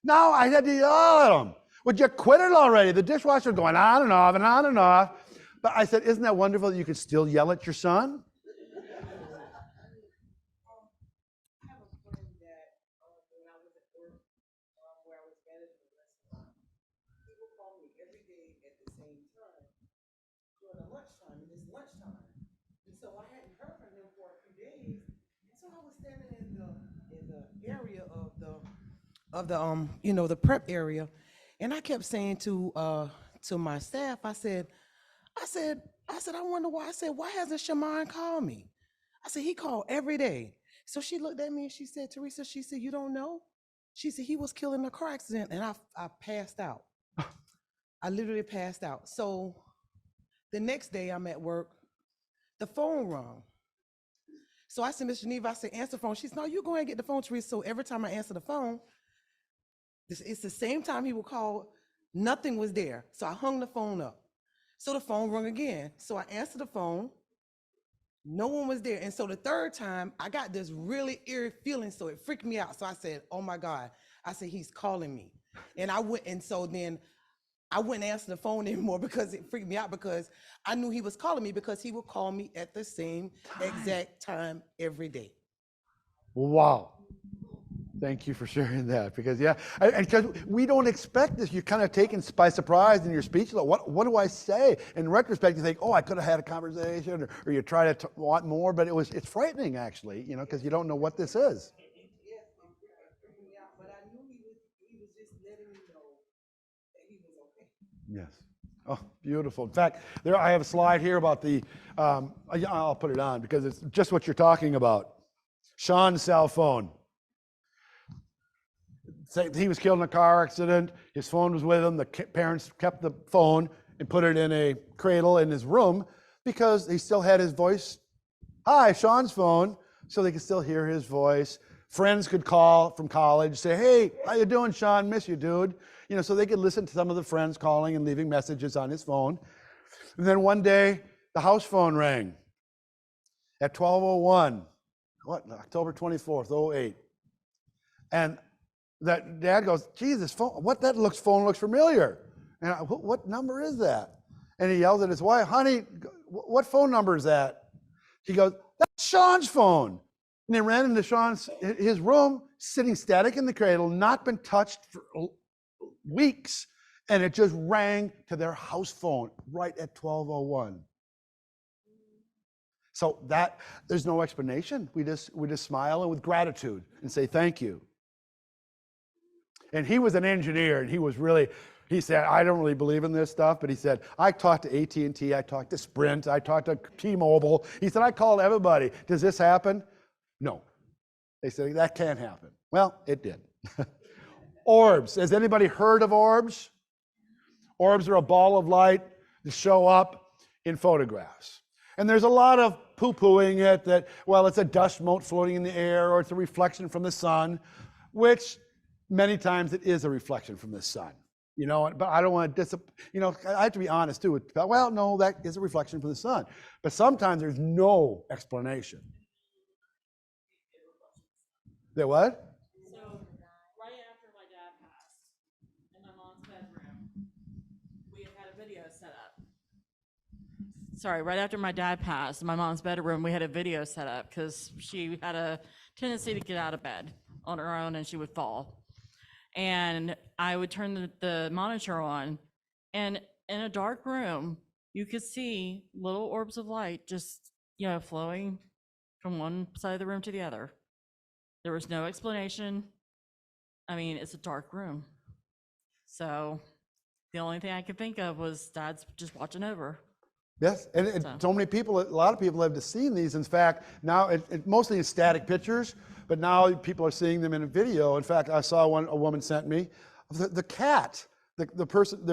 Now I had to yell at him. Would you quit it already? The dishwasher going on and off and on and off. But I said, isn't that wonderful that you can still yell at your son? So I hadn't heard from him for a few days. And so I was standing in the area of the prep area, and I kept saying to my staff, I said, I wonder why. I said, why hasn't Shaman called me? I said, he called every day. So she looked at me and she said, Teresa, she said, you don't know? She said, he was killed in a car accident, and I passed out. I literally passed out. So the next day I'm at work, the phone rung. So I said, Miss Geneva, I said, answer the phone. She said, no, you go ahead and get the phone, Teresa. So every time I answer the phone, it's the same time he would call, nothing was there. So I hung the phone up. So the phone rung again. So I answered the phone. No one was there. And so the third time, I got this really eerie feeling, so it freaked me out. So I said, oh my God. I said, he's calling me. And so then I wouldn't answer the phone anymore because it freaked me out, because I knew he was calling me, because he would call me at the same exact time every day. Wow. Thank you for sharing that, because yeah, and because we don't expect this. You're kind of taken by surprise in your speech. What do I say? In retrospect, you think, oh, I could have had a conversation, or you try to want more, but it's frightening actually, because you don't know what this is. Yes, it freaked me out, but I knew he was just letting me know that he was okay. Yes. Oh, beautiful. In fact, I have a slide here about I'll put it on because it's just what you're talking about. Sean's cell phone. He was killed in a car accident. His phone was with him. The parents kept the phone and put it in a cradle in his room because he still had his voice. Hi, Sean's phone, so they could still hear his voice. Friends could call from college, say, hey, how you doing, Sean? Miss you, dude. So they could listen to some of the friends calling and leaving messages on his phone. And then one day, the house phone rang at 12:01, October 24th, 08. And that dad goes, geez, this phone, phone looks familiar. And what number is that? And he yells at his wife, honey, what phone number is that? He goes, that's Sean's phone. And they ran into his room, sitting static in the cradle, not been touched for weeks. And it just rang to their house phone right at 12:01. So there's no explanation. We just smile and with gratitude and say thank you. And he was an engineer, and he was really, He said, I don't really believe in this stuff, but he said, I talked to AT&T, I talked to Sprint, I talked to T-Mobile. He said, I called everybody. Does this happen? No. They said, that can't happen. Well, it did. Orbs. Has anybody heard of orbs? Orbs are a ball of light that show up in photographs. And there's a lot of poo-pooing it that, well, it's a dust mote floating in the air, or it's a reflection from the sun, which many times it is a reflection from the sun. You know, but I don't want to I have to be honest too. Well, no, that is a reflection from the sun. But sometimes there's no explanation. That what? So right after my dad passed, in my mom's bedroom, we had had a video set up. Sorry, right after my dad passed, in my mom's bedroom, we had a video set up because she had a tendency to get out of bed on her own and she would fall. And I would turn the monitor on, and in a dark room, you could see little orbs of light just, flowing from one side of the room to the other. There was no explanation. I mean, it's a dark room. So the only thing I could think of was Dad's just watching over. Yes, and so many people, a lot of people have seen these. In fact, now it mostly in static pictures, but now people are seeing them in a video. In fact, I saw one a woman sent me, the cat, the person,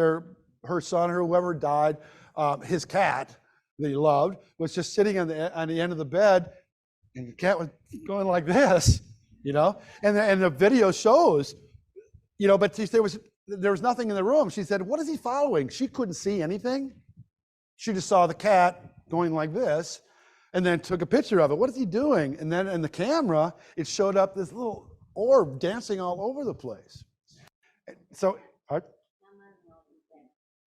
her son or whoever died, his cat that he loved was just sitting on the end of the bed, and the cat was going like this, and the video shows, but there was nothing in the room. She said, "What is he following?" She couldn't see anything. She just saw the cat going like this and then took a picture of it. What is he doing? And then in the camera, it showed up this little orb dancing all over the place. So, My mother-in-law was that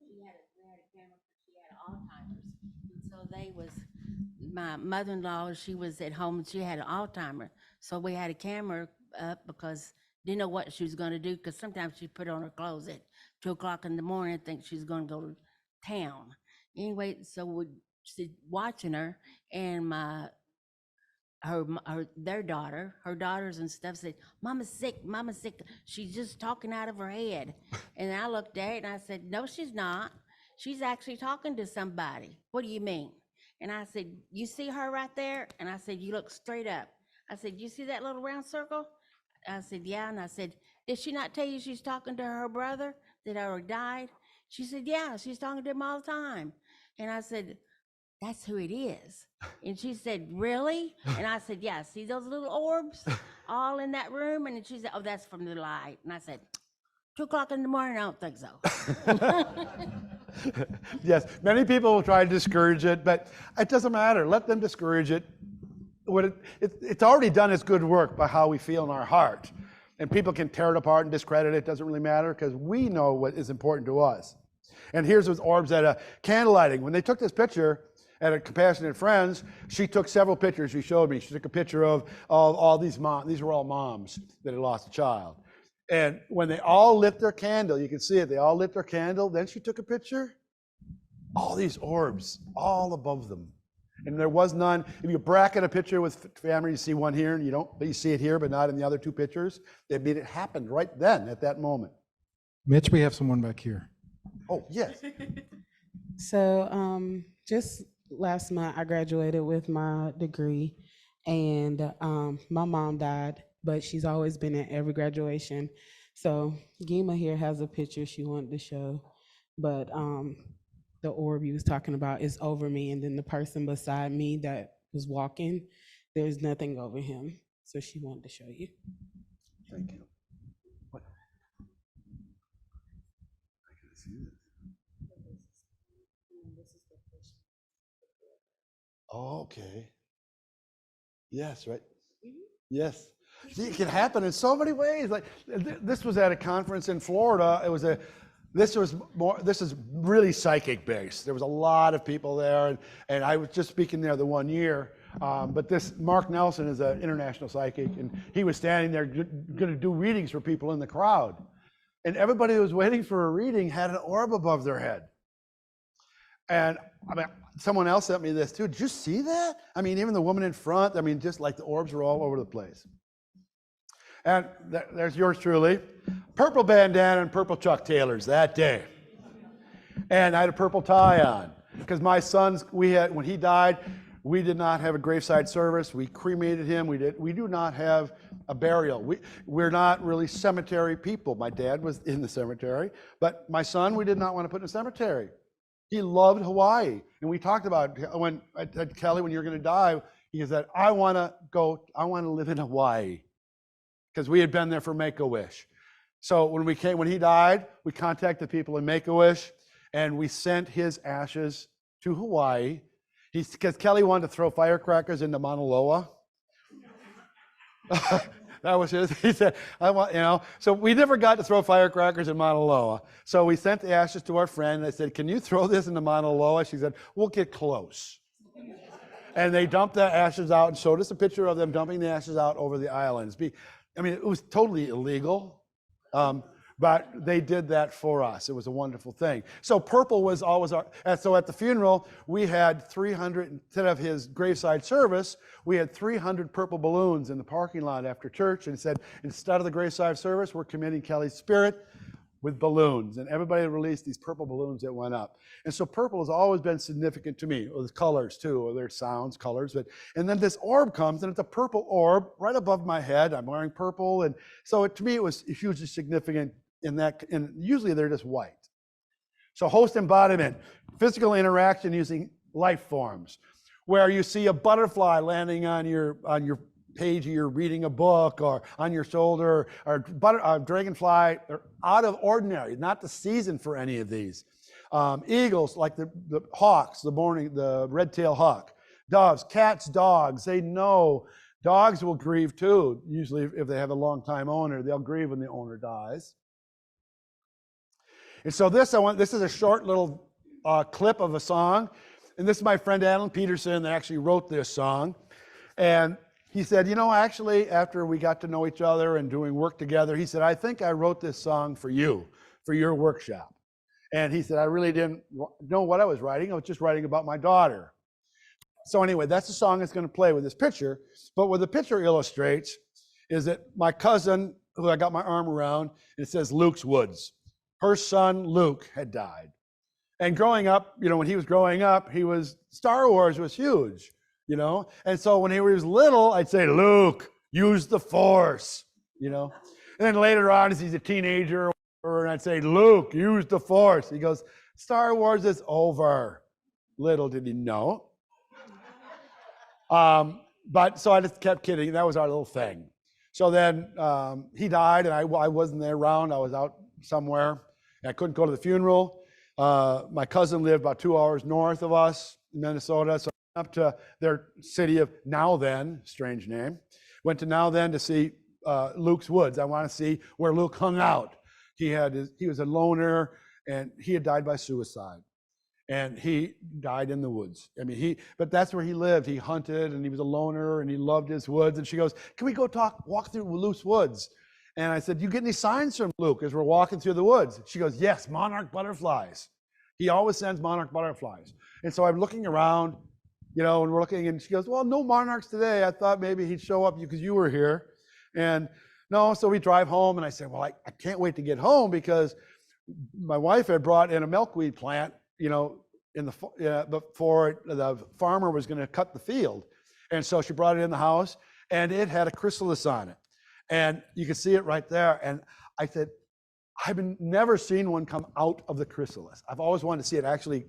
we had a camera, but she had Alzheimer's. And so my mother-in-law, she was at home and she had an Alzheimer. So we had a camera up because didn't know what she was going to do, because sometimes she'd put on her clothes at 2 o'clock in the morning and think she's going to go to town. Anyway, so we're watching her, and their daughters and stuff said, Mama's sick, Mama's sick. She's just talking out of her head. And I looked at it and I said, no, she's not. She's actually talking to somebody. What do you mean? And I said, you see her right there? And I said, you look straight up. I said, you see that little round circle? I said, yeah. And I said, did she not tell you she's talking to her brother that already died? She said, yeah, she's talking to him all the time. And I said, that's who it is. And she said, really? And I said, yeah, see those little orbs all in that room? And she said, oh, that's from the light. And I said, 2 o'clock in the morning, I don't think so. Yes, many people will try to discourage it, but it doesn't matter. Let them discourage it. It's already done its good work by how we feel in our heart. And people can tear it apart and discredit it. It doesn't really matter because we know what is important to us. And here's those orbs at a candle lighting. When they took this picture at a Compassionate Friends, she took several pictures. She showed me. She took a picture of all these moms. These were all moms that had lost a child. And when they all lit their candle, you can see it. They all lit their candle. Then she took a picture. All these orbs, all above them. And there was none. If you bracket a picture with family, you see one here, and you see it here, but not in the other two pictures. I mean, it happened right then, at that moment. Mitch, we have someone back here. Oh, yes. So just last month, I graduated with my degree, and my mom died, but she's always been at every graduation. So Gima here has a picture she wanted to show, but the orb you was talking about is over me, and then the person beside me that was walking, there's nothing over him. So she wanted to show you. Thank you. What? I can see this. Oh, okay. Yes, right. Yes. See, it can happen in so many ways. Like this was at a conference in Florida. This is really psychic based. There was a lot of people there, and I was just speaking there the 1 year. But this Mark Nelson is an international psychic, and he was standing there going to do readings for people in the crowd. And everybody who was waiting for a reading had an orb above their head. And I mean, someone else sent me this too. Did you see that? I mean, even the woman in front, I mean, just like the orbs were all over the place. And there's yours truly. Purple bandana and purple Chuck Taylors that day. And I had a purple tie on because my sons, when he died, we did not have a graveside service. We cremated him. We do not have a burial. We're not really cemetery people. My dad was in the cemetery, but my son, we did not want to put in a cemetery. He loved Hawaii. And we talked about when I said, Kelly, when you're going to die, he said, I want to live in Hawaii. Because we had been there for Make-A-Wish. So when he died, we contacted people in Make-A-Wish, and we sent his ashes to Hawaii. Because Kelly wanted to throw firecrackers into Mauna Loa. That was his. He said, So we never got to throw firecrackers in Mauna Loa. So we sent the ashes to our friend, and I said, can you throw this into Mauna Loa? She said, we'll get close. And they dumped the ashes out and showed us a picture of them dumping the ashes out over the islands. It was totally illegal, but they did that for us. It was a wonderful thing. So purple was always so at the funeral, we had 300, instead of his graveside service, we had 300 purple balloons in the parking lot after church, and it said, instead of the graveside service, we're committing Kelly's spirit with balloons. And everybody released these purple balloons that went up. And so purple has always been significant to me, or the colors too, or their sounds, colors. And then this orb comes, and it's a purple orb right above my head. I'm wearing purple. And so to me, it was hugely significant in that, and usually they're just white. So host embodiment, physical interaction using life forms, where you see a butterfly landing on your page, you're reading a book, or on your shoulder, or dragonfly, are out of ordinary, not the season for any of these. Eagles, like the hawks, the red-tailed hawk. Doves, cats, dogs, they know. Dogs will grieve too, usually if they have a long-time owner. They'll grieve when the owner dies. And so this is a short little clip of a song. And this is my friend Alan Peterson that actually wrote this song. And he said, actually, after we got to know each other and doing work together, he said, I think I wrote this song for you, for your workshop. And he said, I really didn't know what I was writing. I was just writing about my daughter. So anyway, that's the song that's going to play with this picture. But what the picture illustrates is that my cousin, who I got my arm around, and it says Luke's Woods. Her son, Luke, had died. And growing up, when he was growing up, Star Wars was huge. And so when he was little, I'd say, Luke, use the Force, And then later on, as he's a teenager, and I'd say, Luke, use the Force. He goes, Star Wars is over. Little did he know. But so I just kept kidding. That was our little thing. So then he died, and I wasn't there around. I was out somewhere. And I couldn't go to the funeral. My cousin lived about 2 hours north of us in Minnesota. So up to their city of Now Then, strange name. Went to Now Then to see Luke's Woods. I want to see where Luke hung out. He was a loner, and he had died by suicide. And he died in the woods. But that's where he lived. He hunted, and he was a loner, and he loved his woods. And she goes, can we go walk through Luke's Woods? And I said, you get any signs from Luke as we're walking through the woods? She goes, yes, monarch butterflies. He always sends monarch butterflies. And so I'm looking around, and we're looking, and she goes, well, no monarchs today. I thought maybe he'd show up because you were here. And no, so we drive home, and I said, well, I can't wait to get home because my wife had brought in a milkweed plant, before the farmer was going to cut the field. And so she brought it in the house, and it had a chrysalis on it. And you can see it right there. And I said, I've never seen one come out of the chrysalis. I've always wanted to see it actually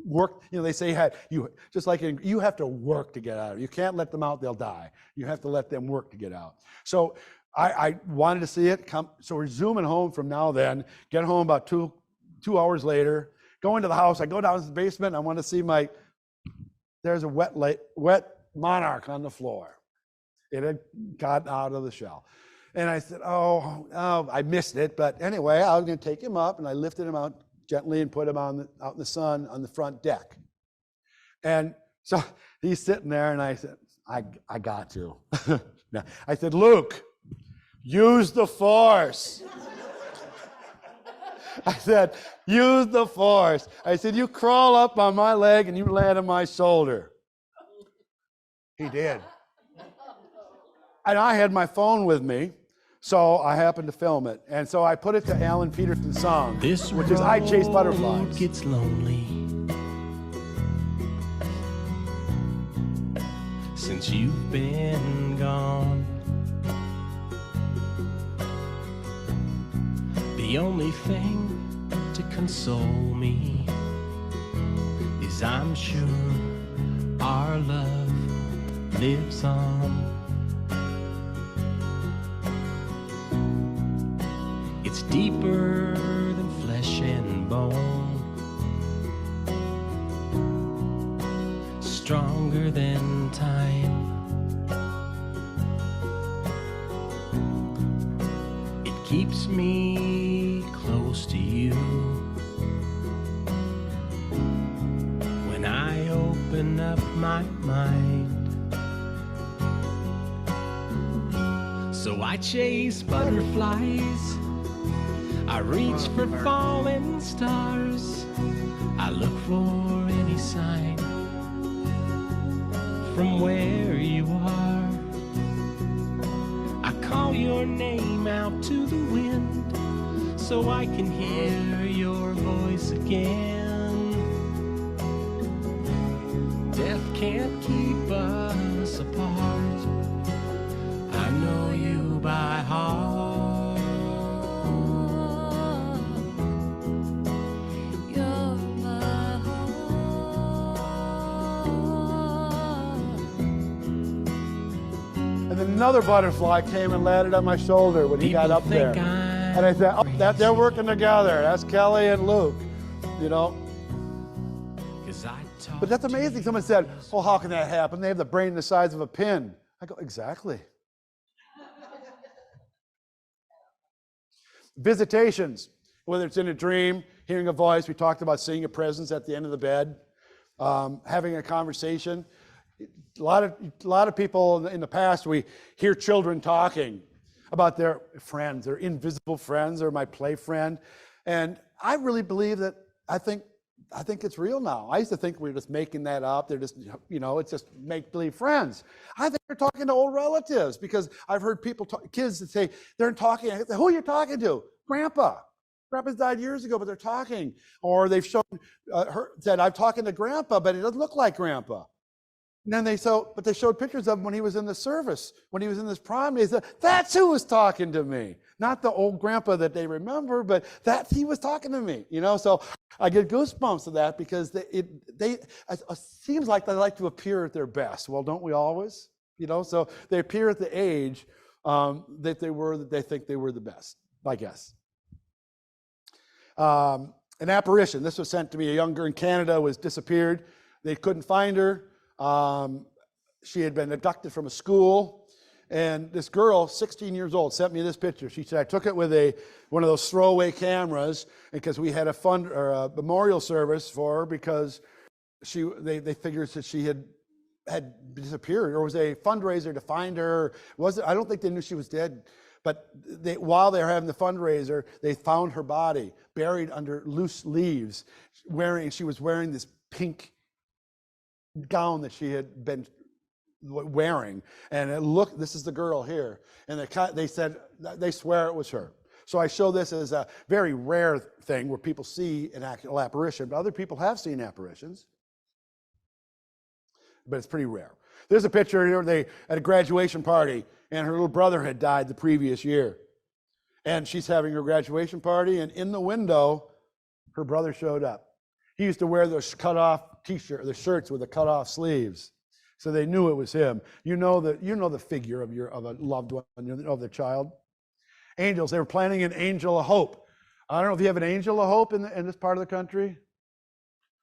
work. They say you have to work to get out of it. You can't let them out, they'll die. You have to let them work to get out. So I wanted to see it come. So we're zooming home from Now Then, get home about two hours later, go into the house. I go down to the basement. I want to see there's a wet monarch on the floor. It had gotten out of the shell. And I said, oh, I missed it. But anyway, I was going to take him up, and I lifted him out gently and put him out in the sun on the front deck. And so he's sitting there, and I said, I got to. I said, Luke, use the Force. I said, use the Force. I said, you crawl up on my leg, and you land on my shoulder. He did. And I had my phone with me. So I happened to film it. And so I put it to Alan Peterson's song, which is I Chase Butterflies. Gets lonely since you've been gone. The only thing to console me is I'm sure our love lives on. It's deeper than flesh and bone, stronger than time. It keeps me close to you when I open up my mind. So I chase butterflies, I reach for falling stars, I look for any sign from where you are. I call your name out to the wind so I can hear your voice again. Death can't keep us apart, I know you by heart. And then another butterfly came and landed on my shoulder when he got up there. And I said, oh, that they're working together. That's Kelly and Luke, you know. But that's amazing. Someone said, oh, how can that happen? They have the brain the size of a pin. I go, exactly. Visitations, whether it's in a dream, hearing a voice. We talked about seeing a presence at the end of the bed, having a conversation. A lot of people in the past, we hear children talking about their friends, their invisible friends, or my play friend. And I really believe that, I think it's real now. I used to think we were just making that up. They're just, you know, it's just make-believe friends. I think they're talking to old relatives, because I've heard people, kids that say, they're talking, who are you talking to? Grandpa. Grandpa's died years ago, but they're talking. Or they've shown, said, I'm talking to Grandpa, but it doesn't look like Grandpa. And then they showed pictures of him when he was in the service, when he was in this prom. They said, that's who was talking to me. Not the old grandpa that they remember, but that he was talking to me, you know? So I get goosebumps of that, because it seems like they like to appear at their best. Well, don't we always? You know, so they appear at the age that they think they were the best, I guess. An apparition. This was sent to me. A young girl in Canada was disappeared. They couldn't find her. She had been abducted from a school, and this girl, 16 years old, sent me this picture. She said, I took it with one of those throwaway cameras, because we had a memorial service for her, because they figured that she had disappeared, or was a fundraiser to find her. I don't think they knew she was dead, but while they were having the fundraiser, they found her body buried under loose leaves. She was wearing this pink gown that she had been wearing, and this is the girl here, and they said they swear it was her. So I show this as a very rare thing where people see an actual apparition, but other people have seen apparitions, but it's pretty rare. There's a picture here at a graduation party, and her little brother had died the previous year, and she's having her graduation party, and in the window her brother showed up. He used to wear those cut-off the shirts with the cut-off sleeves, so they knew it was him. You know the figure of a loved one, of the child. Angels. They were planning an Angel of Hope. I don't know if you have an Angel of Hope in this part of the country.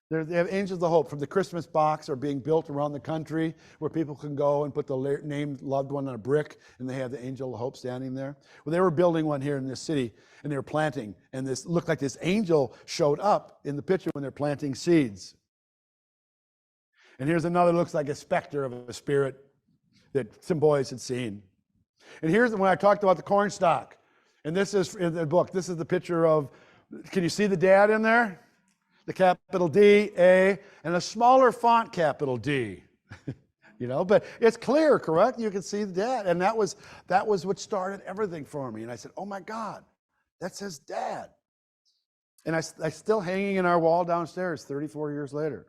They have Angels of Hope from the Christmas box are being built around the country, where people can go and put the named loved one on a brick, and they have the Angel of Hope standing there. Well, they were building one here in this city, and they were planting, and this looked like this angel showed up in the picture when they're planting seeds. And here's another, looks like a specter of a spirit that some boys had seen. And here's when I talked about the cornstalk, and this is in the book. This is the picture of, can you see the dad in there? The capital D, A, and a smaller font capital D. But it's clear, correct? You can see the dad. And that was what started everything for me. And I said, oh my God, that's his dad. And I still hanging in our wall downstairs 34 years later.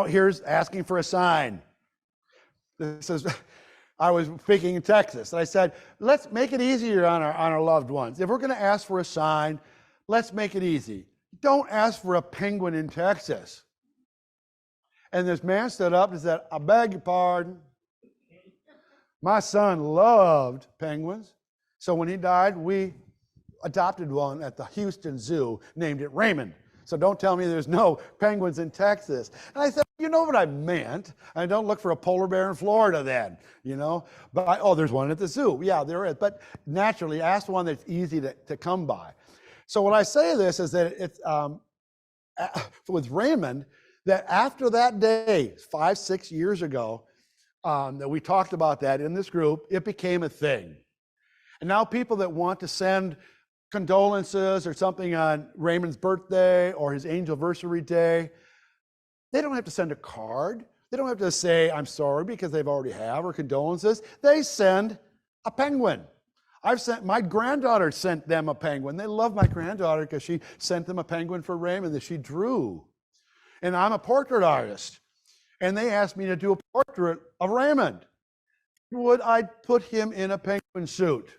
Here's asking for a sign. This is, I was speaking in Texas, and I said, let's make it easier on our loved ones. If we're going to ask for a sign, let's make it easy. Don't ask for a penguin in Texas. And this man stood up and said, I beg your pardon. My son loved penguins. So when he died, we adopted one at the Houston Zoo, named it Raymond. So don't tell me there's no penguins in Texas. And I said, you know what I meant. I don't look for a polar bear in Florida then, But there's one at the zoo. Yeah, there is. But naturally, ask one that's easy to come by. So when I say this is that it's with Raymond, that after that day, 5-6 years ago, that we talked about that in this group, it became a thing. And now people that want to send condolences or something on Raymond's birthday or his anniversary day, they don't have to send a card. They don't have to say, I'm sorry, because they've already have, or condolences. They send a penguin. My granddaughter sent them a penguin. They love my granddaughter because she sent them a penguin for Raymond that she drew. And I'm a portrait artist. And they asked me to do a portrait of Raymond. Would I put him in a penguin suit?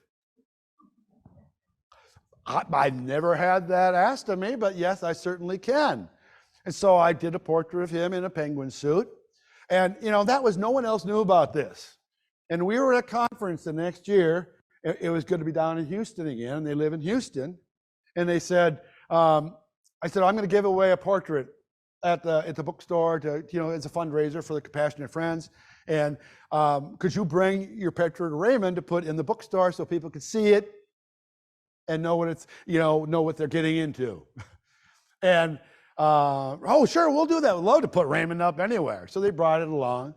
I never had that asked of me, but yes, I certainly can. And so I did a portrait of him in a penguin suit. And, that was, no one else knew about this. And we were at a conference the next year. It was going to be down in Houston again, and they live in Houston. And they said, I said, I'm going to give away a portrait at the bookstore as a fundraiser for the Compassionate Friends. And could you bring your portrait of Raymond to put in the bookstore so people could see it and know what they're getting into? And oh, sure, we'll do that. We'd love to put Raymond up anywhere. So they brought it along.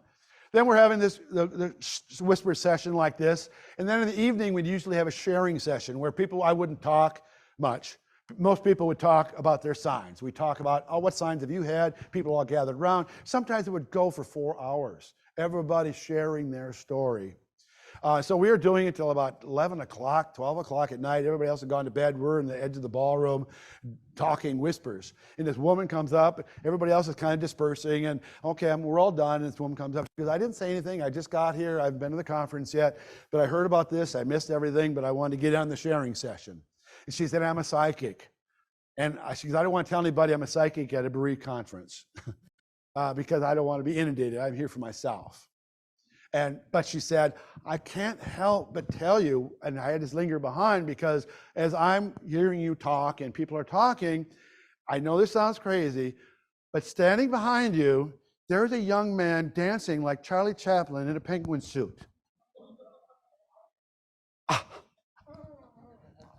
Then we're having this the whisper session like this. And then in the evening, we'd usually have a sharing session where I wouldn't talk much. Most people would talk about their signs. We talk about, what signs have you had? People all gathered around. Sometimes it would go for 4 hours. Everybody sharing their story. So we were doing it till about 11 o'clock, 12 o'clock at night. Everybody else had gone to bed. We're in the edge of the ballroom talking whispers. And this woman comes up. Everybody else is kind of dispersing. And okay, we're all done. And this woman comes up. She goes, I didn't say anything. I just got here. I haven't been to the conference yet. But I heard about this. I missed everything. But I wanted to get on the sharing session. And she said, I'm a psychic. And she goes, I don't want to tell anybody I'm a psychic at a bereaved conference because I don't want to be inundated. I'm here for myself. But she said, I can't help but tell you, and I had to linger behind because as I'm hearing you talk and people are talking, I know this sounds crazy, but standing behind you, there's a young man dancing like Charlie Chaplin in a penguin suit.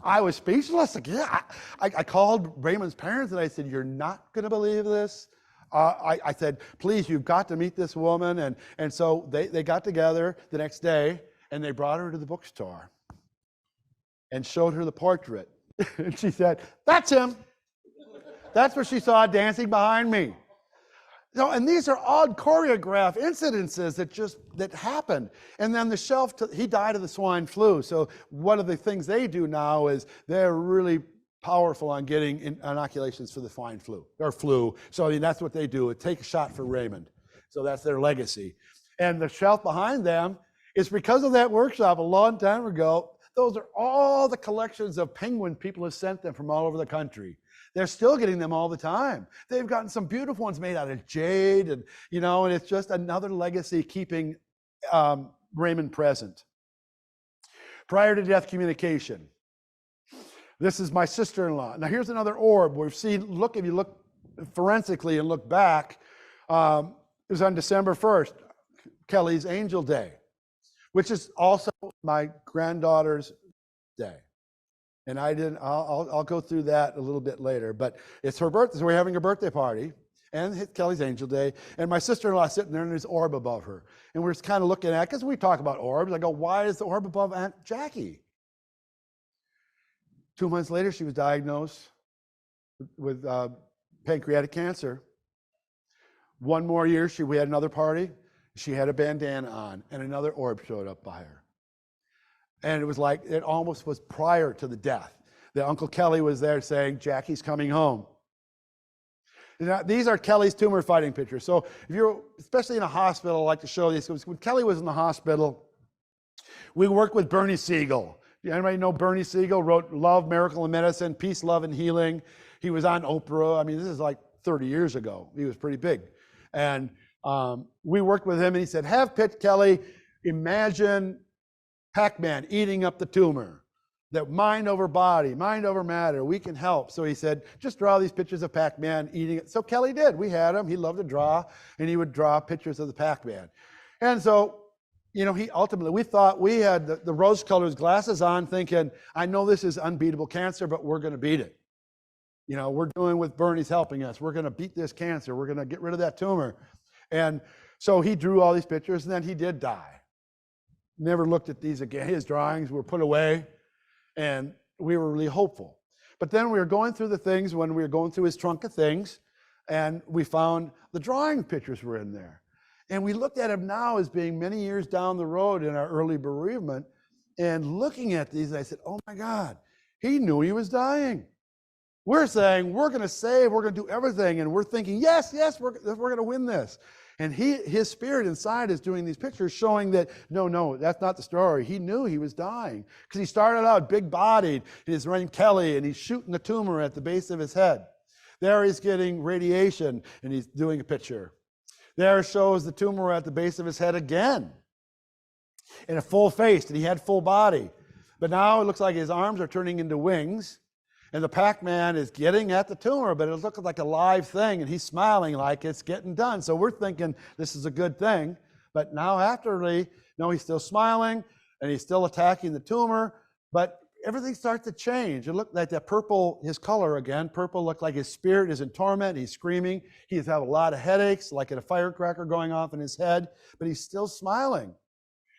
I was speechless. I called Raymond's parents and I said, you're not going to believe this. I said, please, you've got to meet this woman. And so they got together the next day and they brought her to the bookstore and showed her the portrait. And she said, that's him. That's what she saw dancing behind me. And these are odd choreographed incidences that happened. And then the shelf, he died of the swine flu. So one of the things they do now is they're really powerful on getting inoculations for the swine flu or flu. So that's what they do. Take a shot for Raymond. So that's their legacy. And the shelf behind them is because of that workshop a long time ago. Those are all the collections of penguins people have sent them from all over the country. They're still getting them all the time. They've gotten some beautiful ones made out of jade and it's just another legacy keeping Raymond present. Prior to death communication. This is my sister-in-law. Now here's another orb we've seen. If you look forensically and look back, it was on December 1st, Kelly's Angel Day, which is also my granddaughter's day. And I'll go through that a little bit later, but it's her birthday, so we're having a birthday party, and it's Kelly's Angel Day, and my sister-in-law sitting there and there's orb above her. And we're just kind of looking at, because we talk about orbs, I go, why is the orb above Aunt Jackie? 2 months later, she was diagnosed with pancreatic cancer. One more year, we had another party. She had a bandana on, and another orb showed up by her. And it was like, it almost was prior to the death. That Uncle Kelly was there saying, Jackie's coming home. Now, these are Kelly's tumor fighting pictures. So if you're, especially in a hospital, I like to show these. When Kelly was in the hospital, we worked with Bernie Siegel. Anybody know Bernie Siegel? Wrote Love, Miracle, and Medicine, Peace, Love, and Healing. He was on Oprah. I mean, this is like 30 years ago. He was pretty big. And we worked with him, and he said, have Kelly imagine Pac-Man eating up the tumor. That mind over body, mind over matter, we can help. So he said, just draw these pictures of Pac-Man eating it. So Kelly did. We had him. He loved to draw, and he would draw pictures of the Pac-Man. And so, you know, we thought we had the rose-colored glasses on thinking, I know this is unbeatable cancer, but we're going to beat it. You know, we're doing with Bernie's helping us. We're going to beat this cancer. We're going to get rid of that tumor. And so he drew all these pictures, and then he did die. Never looked at these again. His drawings were put away. And we were really hopeful. But then we were going through the things when we were going through his trunk of things, and we found the drawing pictures were in there. And we looked at him now as being many years down the road in our early bereavement, and looking at these, I said, oh my God, he knew he was dying. We're saying, we're going to save, we're going to do everything, and we're thinking, yes, we're going to win this. And his spirit inside is doing these pictures showing that, no, that's not the story. He knew he was dying. Because he started out big-bodied, and he's running Kelly, and he's shooting the tumor at the base of his head. There he's getting radiation, and he's doing a picture. There shows the tumor at the base of his head again. And a full face, and he had full body. But now it looks like his arms are turning into wings, and the Pac-Man is getting at the tumor, but it looks like a live thing, and he's smiling like it's getting done. So we're thinking this is a good thing. But now afterly, no, he's still smiling, and he's still attacking the tumor, but everything starts to change. It looked like that purple, his color again, purple looked like his spirit is in torment, he's screaming. He's had a lot of headaches, like a firecracker going off in his head, but he's still smiling.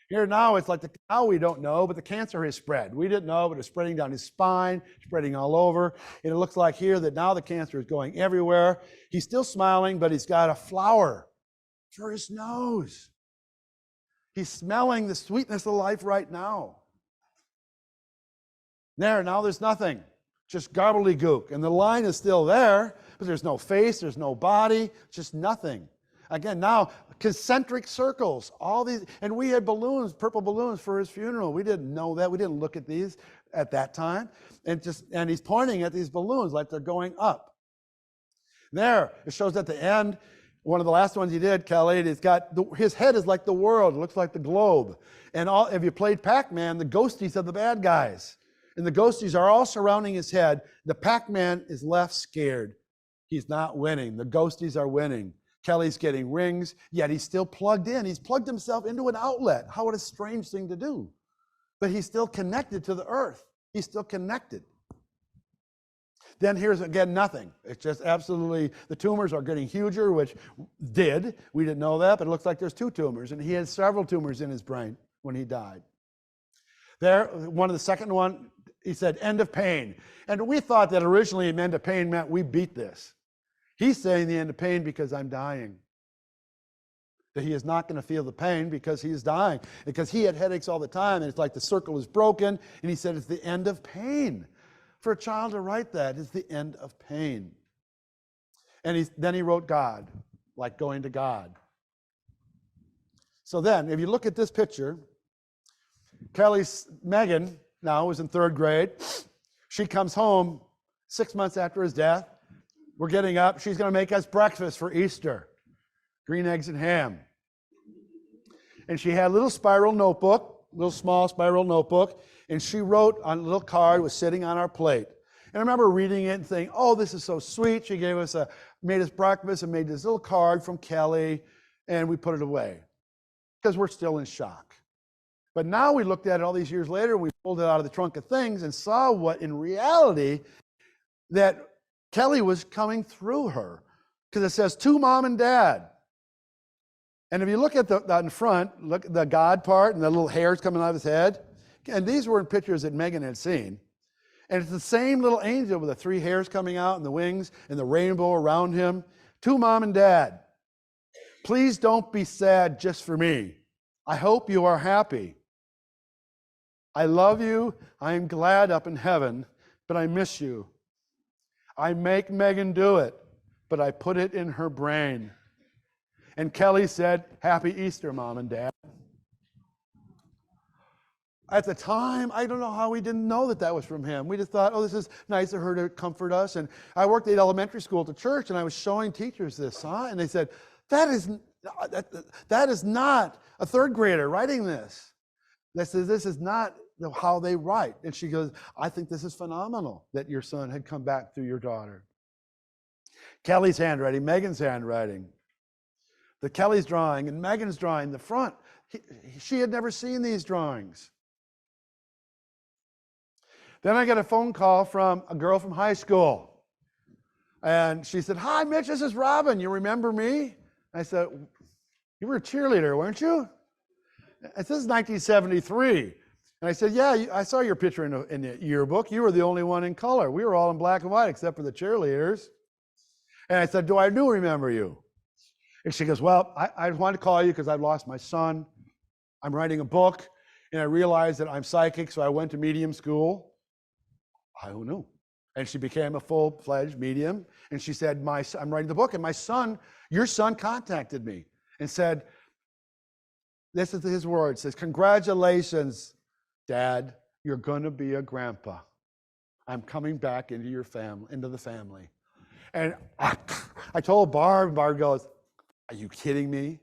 Here now, it's like now we don't know, but the cancer has spread. We didn't know, but it's spreading down his spine, spreading all over. And it looks like here that now the cancer is going everywhere. He's still smiling, but he's got a flower for his nose. He's smelling the sweetness of life right now. Now there's nothing, just gobbledygook. And the line is still there, but there's no face, there's no body, just nothing. Again, now concentric circles, all these, and we had balloons, purple balloons for his funeral. We didn't know that. We didn't look at these at that time. And he's pointing at these balloons like they're going up. There, it shows at the end, one of the last ones he did, Kelly, it's got, his head is like the world. It looks like the globe. And if you played Pac-Man, the ghosties are the bad guys. And the ghosties are all surrounding his head. The Pac-Man is left scared. He's not winning. The ghosties are winning. Kelly's getting rings, yet he's still plugged in. He's plugged himself into an outlet. How what a strange thing to do. But he's still connected to the earth. He's still connected. Then here's again nothing. It's just absolutely, the tumors are getting huger, which did. We didn't know that, but it looks like there's 2 tumors. And he had several tumors in his brain when he died. There, the second one, he said, end of pain. And we thought that originally end of pain meant we beat this. He's saying the end of pain because I'm dying. That he is not going to feel the pain because he is dying. Because he had headaches all the time, and it's like the circle is broken, and he said it's the end of pain. For a child to write that is the end of pain. And then he wrote God, like going to God. So then, if you look at this picture, Megan now is in 3rd grade. She comes home 6 months after his death. We're getting up. She's going to make us breakfast for Easter. Green eggs and ham. And she had a little spiral notebook, little small spiral notebook, and she wrote on a little card, was sitting on our plate. And I remember reading it and saying, oh, this is so sweet. She gave us made us breakfast and made this little card from Kelly, and we put it away because we're still in shock. But now we looked at it all these years later, we pulled it out of the trunk of things and saw what in reality that Kelly was coming through her, because it says to Mom and Dad. And if you look at that in front, look at the God part and the little hairs coming out of his head. And these were in pictures that Megan had seen. And it's the same little angel with the 3 hairs coming out and the wings and the rainbow around him. To Mom and Dad. Please don't be sad just for me. I hope you are happy. I love you. I am glad up in heaven, but I miss you. I make Megan do it, but I put it in her brain. And Kelly said, Happy Easter, Mom and Dad. At the time, I don't know how we didn't know that was from him. We just thought, oh, this is nice of her to comfort us. And I worked at elementary school at the church, and I was showing teachers this, and they said, that is not a third grader writing this. This is not how they write. And she goes, I think this is phenomenal that your son had come back through your daughter. Kelly's handwriting, Megan's handwriting, the Kelly's drawing and Megan's drawing, the front. She had never seen these drawings. Then I got a phone call from a girl from high school. And she said, Hi, Mitch, this is Robin. You remember me? I said, You were a cheerleader, weren't you? This is 1973. And I said, Yeah, I saw your picture in the yearbook. You were the only one in color. We were all in black and white except for the cheerleaders. And I said, I do remember you. And she goes, Well, I wanted to call you because I've lost my son. I'm writing a book, and I realized that I'm psychic, so I went to medium school. I don't know. And she became a full-fledged medium. And she said, I'm writing the book, and your son contacted me and said, this is his words, says, Congratulations, Dad, you're going to be a grandpa. I'm coming back into the family. And I told Barb, Barb goes, Are you kidding me?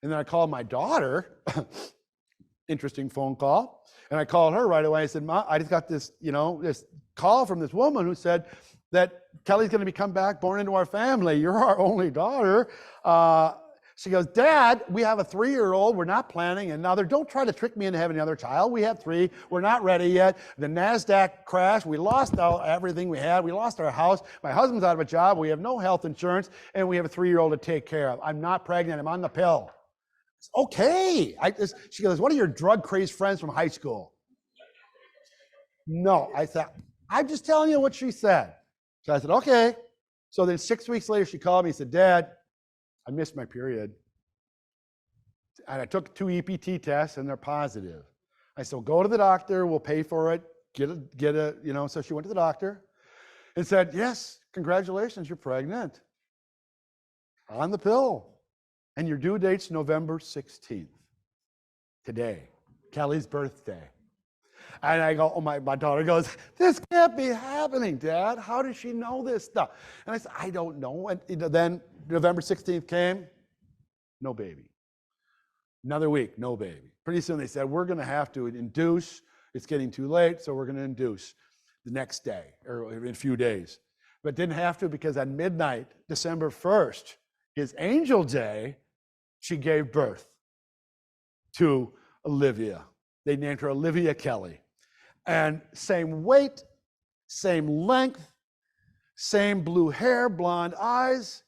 And then I called my daughter, interesting phone call, and I called her right away. I said, Mom, I just got this call from this woman who said that Kelly's going to come back, born into our family. You're our only daughter. She goes, Dad, we have a 3-year-old. We're not planning another. Don't try to trick me into having another child. We have 3. We're not ready yet. The NASDAQ crashed. We lost everything we had. We lost our house. My husband's out of a job. We have no health insurance, and we have a 3-year-old to take care of. I'm not pregnant. I'm on the pill. Okay. She goes, What are your drug-crazed friends from high school? No. I said, I'm just telling you what she said. So I said, okay. So then 6 weeks later, she called me and said, Dad, I missed my period. And I took 2 EPT tests, and they're positive. I said, go to the doctor. We'll pay for it. Get a. So she went to the doctor and said, yes, congratulations, you're pregnant. On the pill. And your due date's November 16th. Today. Kelly's birthday. And I go, my daughter goes, this can't be happening, Dad. How does she know this stuff? And I said, I don't know. And then November 16th came, no baby. Another week, no baby. Pretty soon they said, we're going to have to induce. It's getting too late, so we're going to induce the next day or in a few days. But didn't have to because at midnight, December 1st, is Angel Day, she gave birth to Olivia. They named her Olivia Kelly. And same weight, same length, same blue hair, blonde eyes.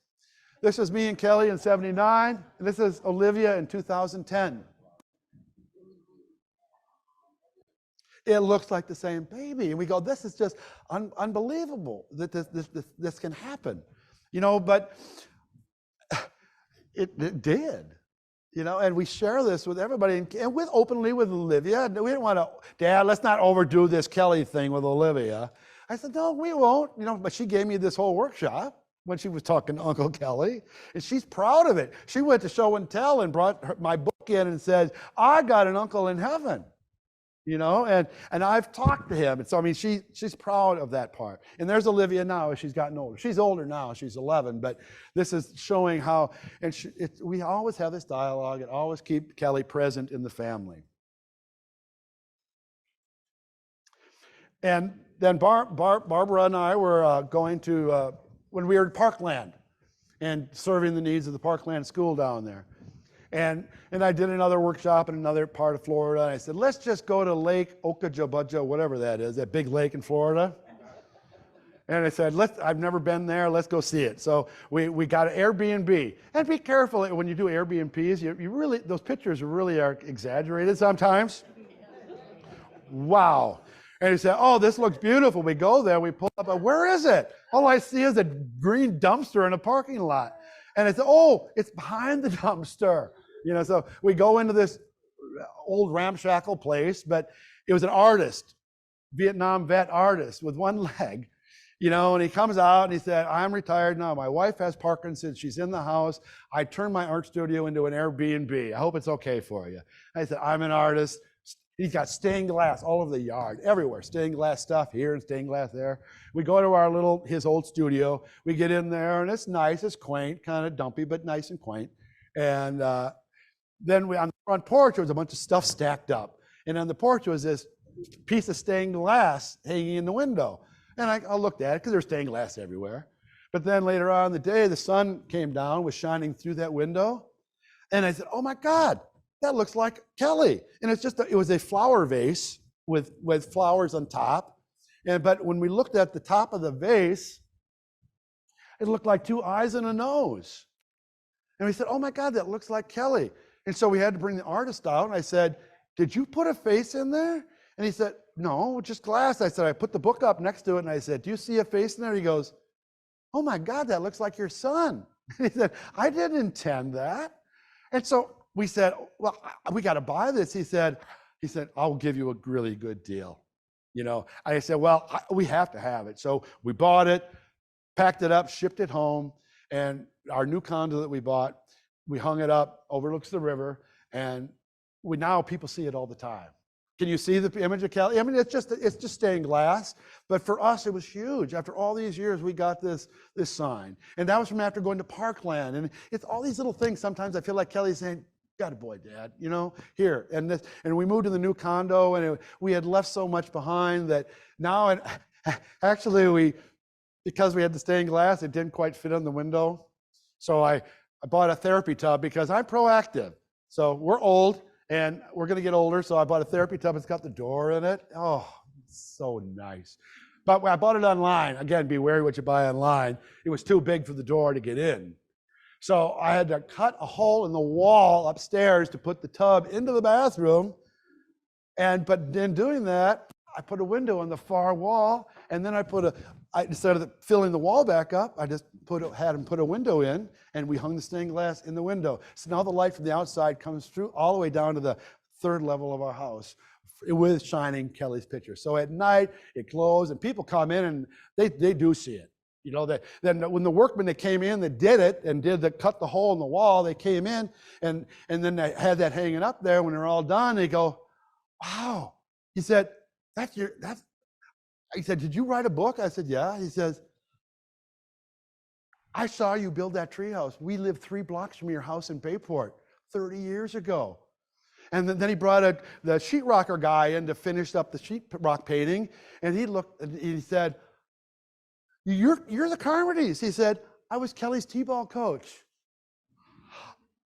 This is me and Kelly in 79, and this is Olivia in 2010. It looks like the same baby. And we go, this is just unbelievable that this can happen. But it did. And we share this with everybody, and openly with Olivia. We didn't want to, Dad, let's not overdo this Kelly thing with Olivia. I said, no, we won't. But she gave me this whole workshop when she was talking to Uncle Kelly, and she's proud of it. She went to show and tell and brought my book in and said, I got an uncle in heaven. And I've talked to him. And so, she's proud of that part. And there's Olivia now as she's gotten older. She's older now. She's 11. But this is showing how, and we always have this dialogue and always keep Kelly present in the family. And then Barbara and I were going to, when we were at Parkland and serving the needs of the Parkland school down there. And I did another workshop in another part of Florida. And I said, let's just go to Lake Okeechobee, whatever that is, that big lake in Florida. And I said, I've never been there. Let's go see it. So we got an Airbnb. And be careful when you do Airbnbs. You really, those pictures really are exaggerated sometimes. Wow. And he said, oh, this looks beautiful. We go there. We pull up. Where is it? All I see is a green dumpster in a parking lot. And it's, oh, it's behind the dumpster. So we go into this old ramshackle place, but it was an artist, Vietnam vet artist with one leg, and he comes out and he said, I'm retired now. My wife has Parkinson's. She's in the house. I turned my art studio into an Airbnb. I hope it's okay for you. I said, I'm an artist. He's got stained glass all over the yard, everywhere. Stained glass stuff here and stained glass there. We go to his old studio. We get in there and it's nice, it's quaint, kind of dumpy, but nice and quaint. And then on the front porch, there was a bunch of stuff stacked up. And on the porch was this piece of stained glass hanging in the window. And I looked at it because there's stained glass everywhere. But then later on in the day, the sun came down, was shining through that window. And I said, oh my God, that looks like Kelly. And it was a flower vase with flowers on top. But when we looked at the top of the vase, it looked like two eyes and a nose. And we said, oh my God, that looks like Kelly. And so we had to bring the artist out. And I said, did you put a face in there? And he said, no, just glass. I said, I put the book up next to it. And I said, do you see a face in there? He goes, oh my God, that looks like your son. He said, I didn't intend that. And so we said, well, we got to buy this. He said, I'll give you a really good deal. I said, well, we have to have it. So we bought it, packed it up, shipped it home. And our new condo that we bought, we hung it up, overlooks the river. And now people see it all the time. Can you see the image of Kelly? I mean, it's just stained glass. But for us, it was huge. After all these years, we got this sign. And that was from after going to Parkland. And it's all these little things. Sometimes I feel like Kelly's saying, got a boy, Dad, here. And we moved to the new condo, and we had left so much behind that now, and actually because we had the stained glass, it didn't quite fit on the window. So I bought a therapy tub because I'm proactive. So we're old. And we're going to get older, so I bought a therapy tub. It's got the door in it. Oh, it's so nice. But when I bought it online, again, be wary what you buy online. It was too big for the door to get in. So I had to cut a hole in the wall upstairs to put the tub into the bathroom. But in doing that, I put a window on the far wall, and then instead of filling the wall back up, I just had him put a window in, and we hung the stained glass in the window. So now the light from the outside comes through all the way down to the third level of our house with shining Kelly's picture. So at night, it glows, and people come in, and they do see it. Then when the workmen that came in that did it and cut the hole in the wall, they came in, and then they had that hanging up there. When they're all done, they go, wow. He said, he said, did you write a book? I said, yeah. He says, I saw you build that treehouse. We lived 3 blocks from your house in Bayport 30 years ago. And then he brought the sheetrocker guy in to finish up the sheetrock painting. And he looked and he said, you're the Carmodys. He said, I was Kelly's t-ball coach.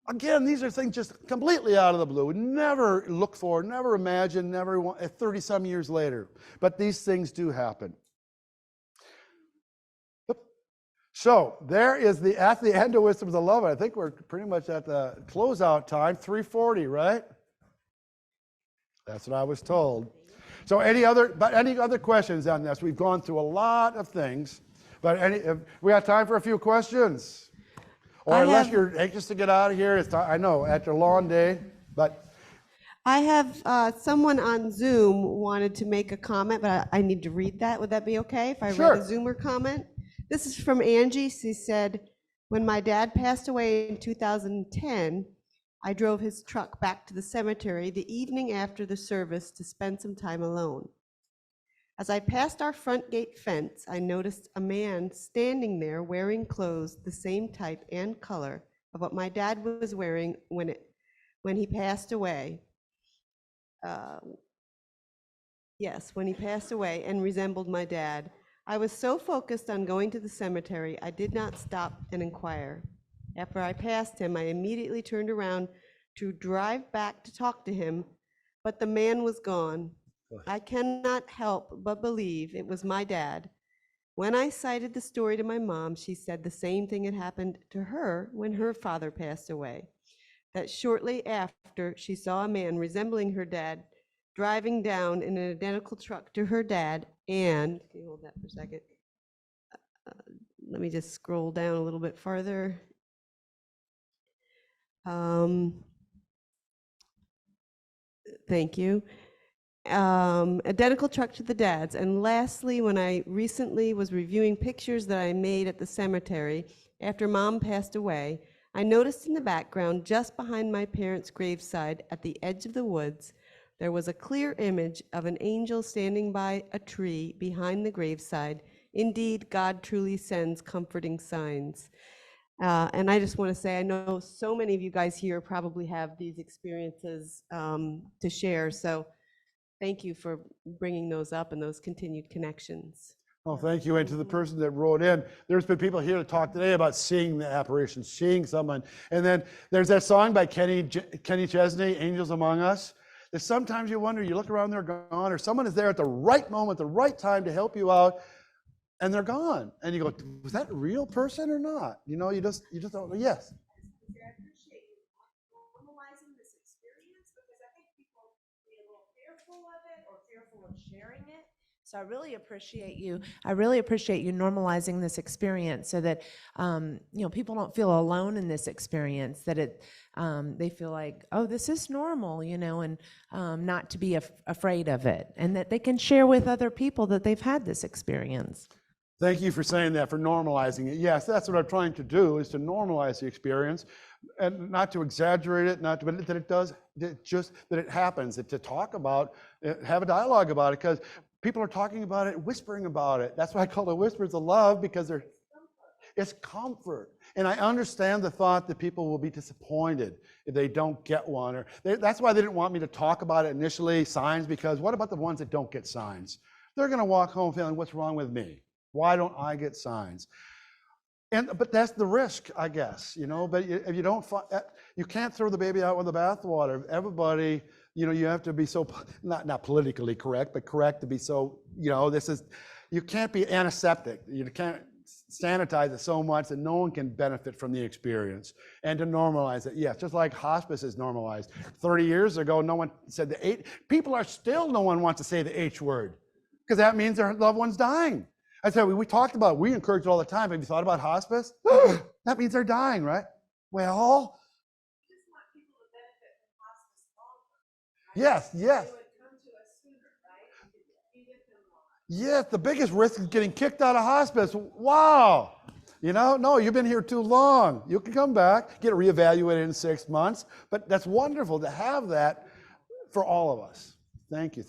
Again, these are things just completely out of the blue. Never looked for, never imagined, 30-some years later. But these things do happen. So there is at the end of Wisdoms of Love. I think we're pretty much at the closeout time, 3:40, right? That's what I was told. So any other questions on this? We've gone through a lot of things, but we got time for a few questions. Or unless you're anxious to get out of here, it's time, I know, after a long day, but. I have someone on Zoom wanted to make a comment, but I need to read that. Would that be okay if I read a Zoomer comment? This is from Angie. She said, when my dad passed away in 2010, I drove his truck back to the cemetery the evening after the service to spend some time alone. As I passed our front gate fence, I noticed a man standing there wearing clothes the same type and color of what my dad was wearing when he passed away. When he passed away and resembled my dad. I was so focused on going to the cemetery, I did not stop and inquire. After I passed him, I immediately turned around to drive back to talk to him, but the man was gone. I cannot help but believe it was my dad. When I cited the story to my mom, she said the same thing had happened to her when her father passed away. That shortly after, she saw a man resembling her dad driving down in an identical truck to her dad, and, can you hold that for a second? Let me just scroll down a little bit farther. Thank you. Identical truck to the dad's. And lastly, when I recently was reviewing pictures that I made at the cemetery after Mom passed away, I noticed in the background, just behind my parents' graveside at the edge of the woods, there was a clear image of an angel standing by a tree behind the graveside. Indeed, God truly sends comforting signs. And I just want to say, I know so many of you guys here probably have these experiences to share. So thank you for bringing those up and those continued connections. Oh, thank you. And to the person that wrote in, there's been people here to talk today about seeing the apparition, seeing someone. And then there's that song by Kenny Chesney, Angels Among Us. That sometimes you wonder, you look around, they're gone, or someone is there at the right moment, the right time to help you out, and they're gone. And you go, was that a real person or not? You know, you just don't, yes. I appreciate you normalizing this experience, because I think people get a little fearful of it or fearful of sharing it. So I really appreciate you normalizing this experience so that people don't feel alone in this experience, that they feel like, oh, this is normal, and not to be afraid of it, and that they can share with other people that they've had this experience. Thank you for saying that, for normalizing it. Yes, that's what I'm trying to do, is to normalize the experience and not to exaggerate it, but that it does, that it happens, that to talk about, have a dialogue about it, because people are talking about it, whispering about it. That's why I call it whispers of love, because it's comfort. And I understand the thought that people will be disappointed if they don't get one. That's why they didn't want me to talk about it initially, signs, because what about the ones that don't get signs? They're going to walk home feeling, what's wrong with me? Why don't I get signs? But that's the risk, I guess, but if you don't, you can't throw the baby out with the bathwater. Everybody, you have to be so, not politically correct, but correct to be so, you can't be antiseptic. You can't sanitize it so much that no one can benefit from the experience, and to normalize it. Yes, just like hospice is normalized. 30 years ago, no one said the H. People are still, no one wants to say the H word, because that means their loved one's dying. I said, we talked about, we encourage it all the time. Have you thought about hospice? That means they're dying, right? Well, yes. Yes, the biggest risk is getting kicked out of hospice. Wow. No, you've been here too long. You can come back, get reevaluated in 6 months. But that's wonderful to have that for all of us. Thank you.